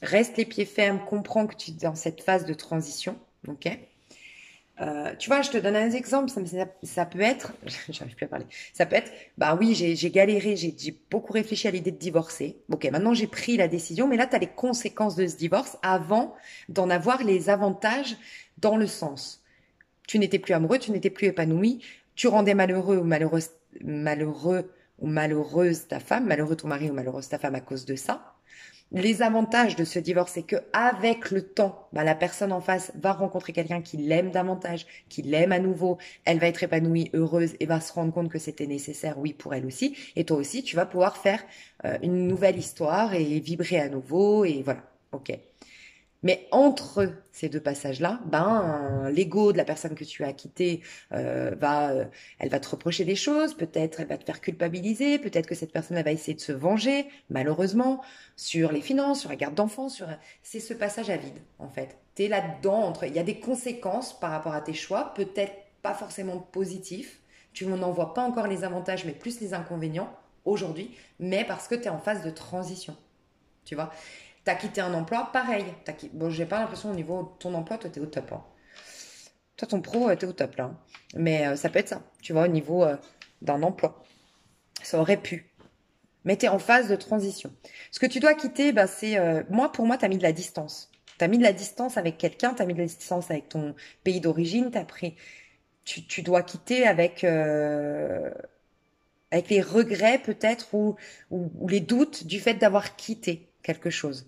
reste les pieds fermes, comprends que tu es dans cette phase de transition, ok? Tu vois, je te donne un exemple, ça peut être, j'arrive plus à parler, ça peut être, bah oui, j'ai galéré, j'ai beaucoup réfléchi à l'idée de divorcer. Ok, maintenant j'ai pris la décision, mais là, tu as les conséquences de ce divorce avant d'en avoir les avantages dans le sens. Tu n'étais plus amoureux, tu n'étais plus épanoui, tu rendais malheureux ou malheureux ou malheureuse ta femme, malheureux ton mari ou malheureuse ta femme à cause de ça. Les avantages de ce divorce, c'est que avec le temps, bah, la personne en face va rencontrer quelqu'un qui l'aime davantage, qui l'aime à nouveau. Elle va être épanouie, heureuse et va se rendre compte que c'était nécessaire, oui, pour elle aussi. Et toi aussi, tu vas pouvoir faire une nouvelle histoire et vibrer à nouveau et voilà. Ok. Mais entre ces deux passages-là, ben, l'ego de la personne que tu as quittée elle va te reprocher des choses, peut-être elle va te faire culpabiliser, peut-être que cette personne elle va essayer de se venger, malheureusement, sur les finances, sur la garde d'enfants, c'est ce passage à vide, en fait. T'es là-dedans, il y a des conséquences par rapport à tes choix, peut-être pas forcément positifs, tu n'en vois pas encore les avantages, mais plus les inconvénients aujourd'hui, mais parce que tu es en phase de transition, tu vois. T'as quitté un emploi, pareil. Bon, j'ai pas l'impression au niveau de ton emploi, toi, t'es au top, hein. Toi, ton pro, t'es au top, là, hein. Mais ça peut être ça, tu vois, au niveau d'un emploi. Ça aurait pu. Mais t'es en phase de transition. Ce que tu dois quitter, bah, c'est... pour moi, t'as mis de la distance. T'as mis de la distance avec quelqu'un, t'as mis de la distance avec ton pays d'origine, t'as pris... Tu dois quitter avec les regrets, peut-être, ou les doutes du fait d'avoir quitté quelque chose.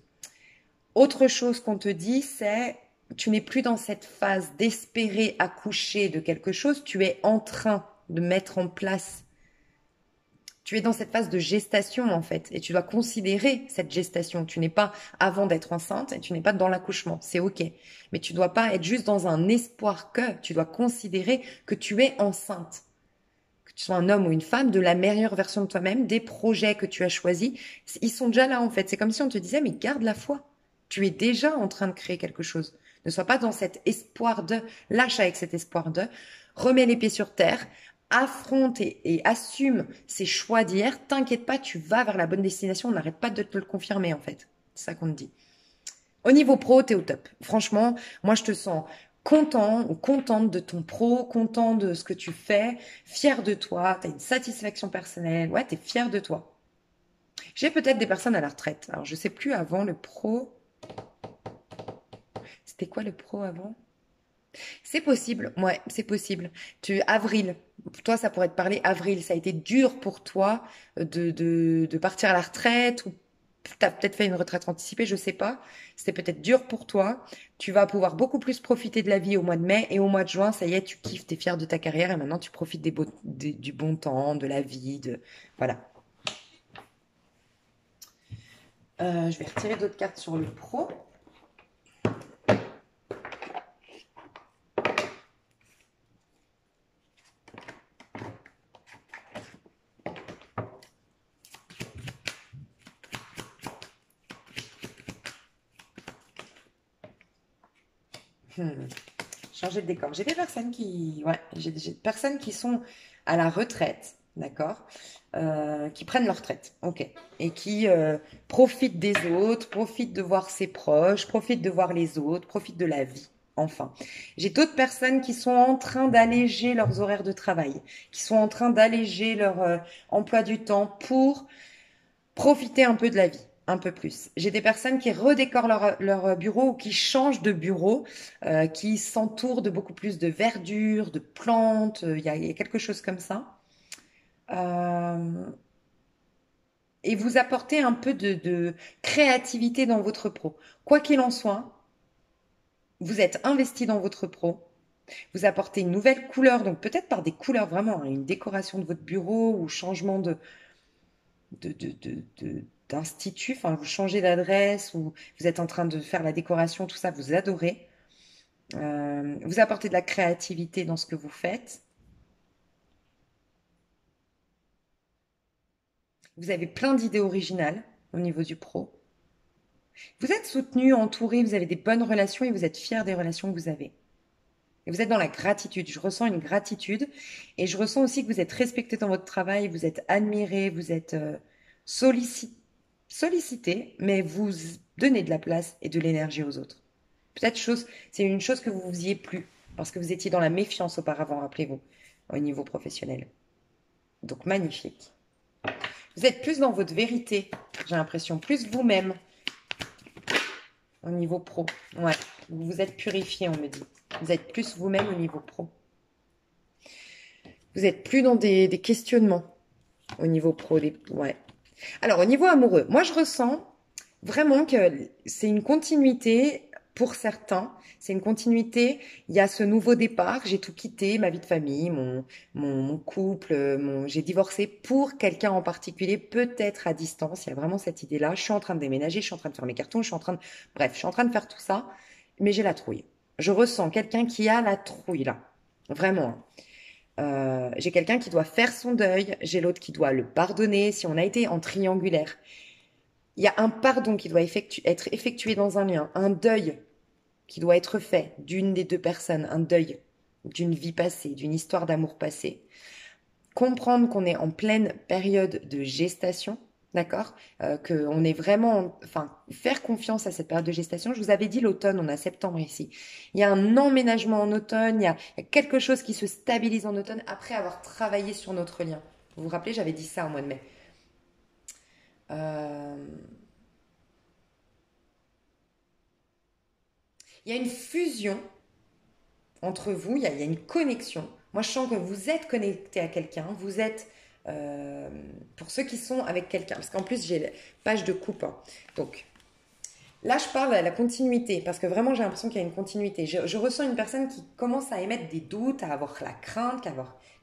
Autre chose qu'on te dit, c'est tu n'es plus dans cette phase d'espérer accoucher de quelque chose, tu es en train de mettre en place. Tu es dans cette phase de gestation en fait, et tu dois considérer cette gestation. Tu n'es pas avant d'être enceinte et tu n'es pas dans l'accouchement, c'est ok. Mais tu dois pas être juste dans un espoir que, tu dois considérer que tu es enceinte. Que tu sois un homme ou une femme, de la meilleure version de toi-même, des projets que tu as choisis, ils sont déjà là en fait. C'est comme si on te disait, mais garde la foi. Tu es déjà en train de créer quelque chose. Ne sois pas dans cet espoir de, lâche avec cet espoir de, remets les pieds sur terre, affronte et assume ces choix d'hier. T'inquiète pas, tu vas vers la bonne destination. On n'arrête pas de te le confirmer en fait. C'est ça qu'on te dit. Au niveau pro, t'es au top. Franchement, moi je te sens content ou contente de ton pro, content de ce que tu fais, fier de toi, t'as une satisfaction personnelle, ouais, t'es fier de toi. J'ai peut-être des personnes à la retraite. Alors je sais plus avant le pro. C'était quoi le pro avant? C'est possible, ouais, c'est possible. Avril, toi ça pourrait te parler. Avril, ça a été dur pour toi de partir à la retraite ou tu as peut-être fait une retraite anticipée, je sais pas. C'était peut-être dur pour toi. Tu vas pouvoir beaucoup plus profiter de la vie au mois de mai et au mois de juin, ça y est, tu kiffes, t'es fier de ta carrière et maintenant tu profites du bon temps, de la vie, voilà. Je vais retirer d'autres cartes sur le pro. Changer de décor. J'ai des personnes qui, ouais, j'ai des personnes qui sont à la retraite, d'accord, qui prennent leur retraite, ok, et qui profitent des autres, profitent de voir ses proches, profitent de voir les autres, profitent de la vie. Enfin, j'ai d'autres personnes qui sont en train d'alléger leurs horaires de travail, qui sont en train d'alléger leur emploi du temps pour profiter un peu de la vie, un peu plus. J'ai des personnes qui redécorent leur bureau ou qui changent de bureau, qui s'entourent de beaucoup plus de verdure, de plantes, il y a quelque chose comme ça. Euh, et vous apportez un peu de créativité dans votre pro. Quoi qu'il en soit, vous êtes investi dans votre pro. Vous apportez une nouvelle couleur, donc peut-être par des couleurs vraiment, hein, une décoration de votre bureau ou changement d'institut, enfin vous changez d'adresse ou vous êtes en train de faire la décoration, tout ça, vous adorez. Vous apportez de la créativité dans ce que vous faites. Vous avez plein d'idées originales au niveau du pro. Vous êtes soutenu, entouré, vous avez des bonnes relations et vous êtes fier des relations que vous avez. Et vous êtes dans la gratitude. Je ressens une gratitude et je ressens aussi que vous êtes respecté dans votre travail, vous êtes admiré, vous êtes sollicité, mais vous donnez de la place et de l'énergie aux autres. Peut-être c'est une chose que vous ne faisiez plus parce que vous étiez dans la méfiance auparavant, rappelez-vous, au niveau professionnel. Donc magnifique. Vous êtes plus dans votre vérité, j'ai l'impression, plus vous-même au niveau pro. Ouais, vous vous êtes purifié, on me dit. Vous êtes plus vous-même au niveau pro. Vous êtes plus dans des questionnements au niveau pro. Ouais. Alors, au niveau amoureux, moi, je ressens vraiment que c'est une continuité pour certains. C'est une continuité. Il y a ce nouveau départ. J'ai tout quitté, ma vie de famille, mon couple, j'ai divorcé pour quelqu'un en particulier, peut-être à distance. Il y a vraiment cette idée-là. Je suis en train de déménager, je suis en train de faire mes cartons, bref, je suis en train de faire tout ça, mais j'ai la trouille. Je ressens quelqu'un qui a la trouille là. Vraiment, hein. J'ai quelqu'un qui doit faire son deuil, j'ai l'autre qui doit le pardonner. Si on a été en triangulaire, il y a un pardon qui doit être effectué dans un lien, un deuil qui doit être fait d'une des deux personnes, un deuil d'une vie passée, d'une histoire d'amour passée. Comprendre qu'on est en pleine période de gestation, d'accord, qu'on est vraiment, enfin, faire confiance à cette période de gestation. Je vous avais dit l'automne, on a septembre ici. Il y a un emménagement en automne, il y a quelque chose qui se stabilise en automne après avoir travaillé sur notre lien. Vous vous rappelez, j'avais dit ça au mois de mai. Euh, Il y a une fusion entre vous, il y a une connexion. Moi, je sens que vous êtes connecté à quelqu'un, vous êtes, pour ceux qui sont avec quelqu'un, parce qu'en plus, j'ai la page de coupe, hein. Donc, là, je parle à la continuité, parce que vraiment, j'ai l'impression qu'il y a une continuité. Je ressens une personne qui commence à émettre des doutes, à avoir la crainte,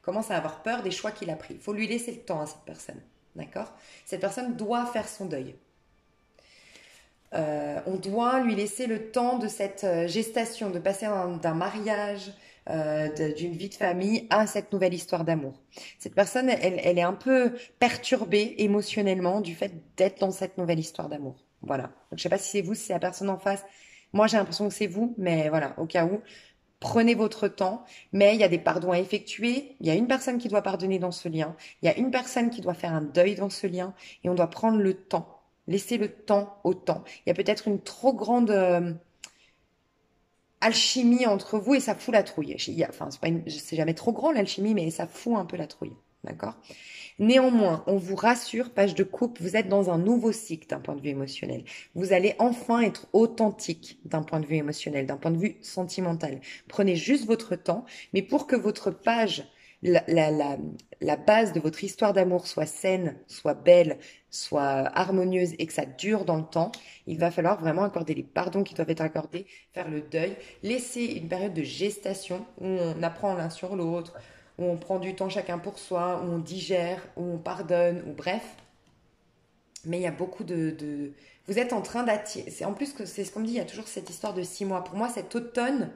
commence à avoir peur des choix qu'il a pris. Il faut lui laisser le temps à cette personne, d'accord? Cette personne doit faire son deuil. On doit lui laisser le temps de cette gestation, de passer d'un mariage, d'une vie de famille à cette nouvelle histoire d'amour. Cette personne, elle est un peu perturbée émotionnellement du fait d'être dans cette nouvelle histoire d'amour. Voilà. Donc, je sais pas si c'est vous, si c'est la personne en face. Moi, j'ai l'impression que c'est vous, mais voilà, au cas où, prenez votre temps. Mais il y a des pardons à effectuer. Il y a une personne qui doit pardonner dans ce lien. Il y a une personne qui doit faire un deuil dans ce lien. Et on doit prendre le temps. Laissez le temps au temps. Il y a peut-être une trop grande alchimie entre vous et ça fout la trouille. Enfin, c'est jamais trop grand l'alchimie, mais ça fout un peu la trouille. D'accord? Néanmoins, on vous rassure, page de coupe, vous êtes dans un nouveau cycle d'un point de vue émotionnel. Vous allez enfin être authentique d'un point de vue émotionnel, d'un point de vue sentimental. Prenez juste votre temps, mais pour que votre page, la base de votre histoire d'amour soit saine, soit belle, soit harmonieuse et que ça dure dans le temps, il va falloir vraiment accorder les pardons qui doivent être accordés, faire le deuil, laisser une période de gestation où on apprend l'un sur l'autre, où on prend du temps chacun pour soi, où on digère, où on pardonne, ou bref. Mais il y a beaucoup Vous êtes en train d'attirer... En plus, c'est ce qu'on me dit, il y a toujours cette histoire de 6 mois. Pour moi, cet automne,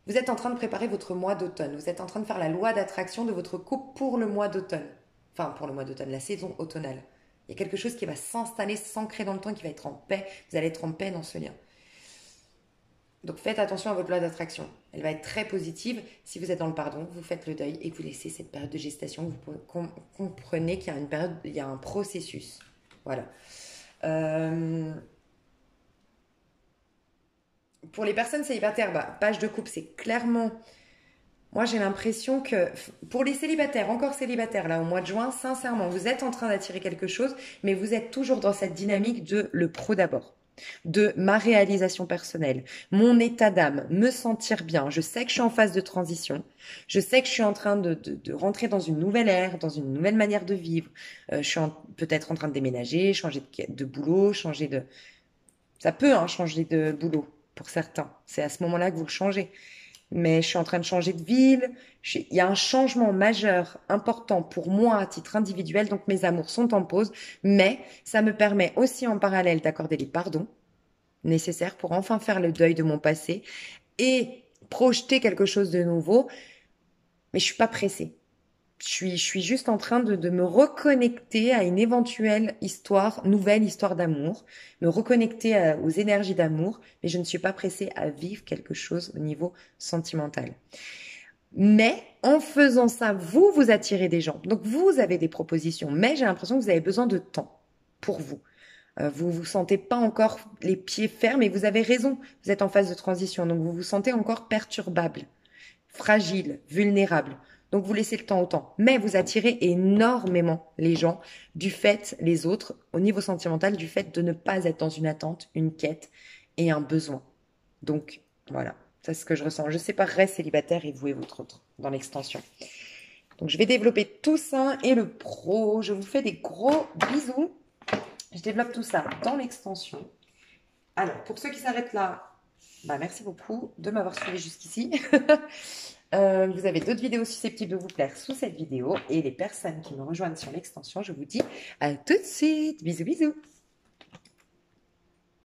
vous êtes en train de préparer votre mois d'automne. Vous êtes en train de faire la loi d'attraction de votre couple pour le mois d'automne. Enfin, pour le mois d'automne, la saison automnale. Il y a quelque chose qui va s'installer, s'ancrer dans le temps, qui va être en paix. Vous allez être en paix dans ce lien. Donc faites attention à votre loi d'attraction. Elle va être très positive. Si vous êtes dans le pardon, vous faites le deuil et vous laissez cette période de gestation. Comprenez qu'il y a une période, il y a un processus. Voilà. Pour les personnes célibataires, bah, page de couple, c'est clairement... Moi, j'ai l'impression que pour les célibataires, encore célibataires, là, au mois de juin, sincèrement, vous êtes en train d'attirer quelque chose, mais vous êtes toujours dans cette dynamique de le pro d'abord, de ma réalisation personnelle, mon état d'âme, me sentir bien. Je sais que je suis en phase de transition. Je sais que je suis en train de rentrer dans une nouvelle ère, dans une nouvelle manière de vivre. Je suis peut-être en train de déménager, changer de boulot, changer de... Ça peut, hein, changer de boulot pour certains. C'est à ce moment-là que vous le changez. Mais je suis en train de changer de ville. Il y a un changement majeur, important pour moi à titre individuel. Donc mes amours sont en pause. Mais ça me permet aussi en parallèle d'accorder les pardons nécessaires pour enfin faire le deuil de mon passé et projeter quelque chose de nouveau. Mais je suis pas pressée. Je suis juste en train de me reconnecter à une éventuelle nouvelle histoire d'amour, me reconnecter aux énergies d'amour, mais je ne suis pas pressée à vivre quelque chose au niveau sentimental. Mais en faisant ça, vous attirez des gens. Donc vous avez des propositions, mais j'ai l'impression que vous avez besoin de temps pour vous. Vous vous sentez pas encore les pieds fermes et vous avez raison. Vous êtes en phase de transition, donc vous vous sentez encore perturbable, fragile, vulnérable. Donc vous laissez le temps au temps. Mais vous attirez énormément les gens les autres, au niveau sentimental, du fait de ne pas être dans une attente, une quête et un besoin. Donc voilà, c'est ce que je ressens. Je séparerai célibataire et vous et votre autre dans l'extension. Donc je vais développer tout ça et le pro. Je vous fais des gros bisous. Je développe tout ça dans l'extension. Alors, pour ceux qui s'arrêtent là, bah merci beaucoup de m'avoir suivi jusqu'ici. Vous avez d'autres vidéos susceptibles de vous plaire sous cette vidéo. Et les personnes qui me rejoignent sur l'extension, je vous dis à tout de suite. Bisous, bisous.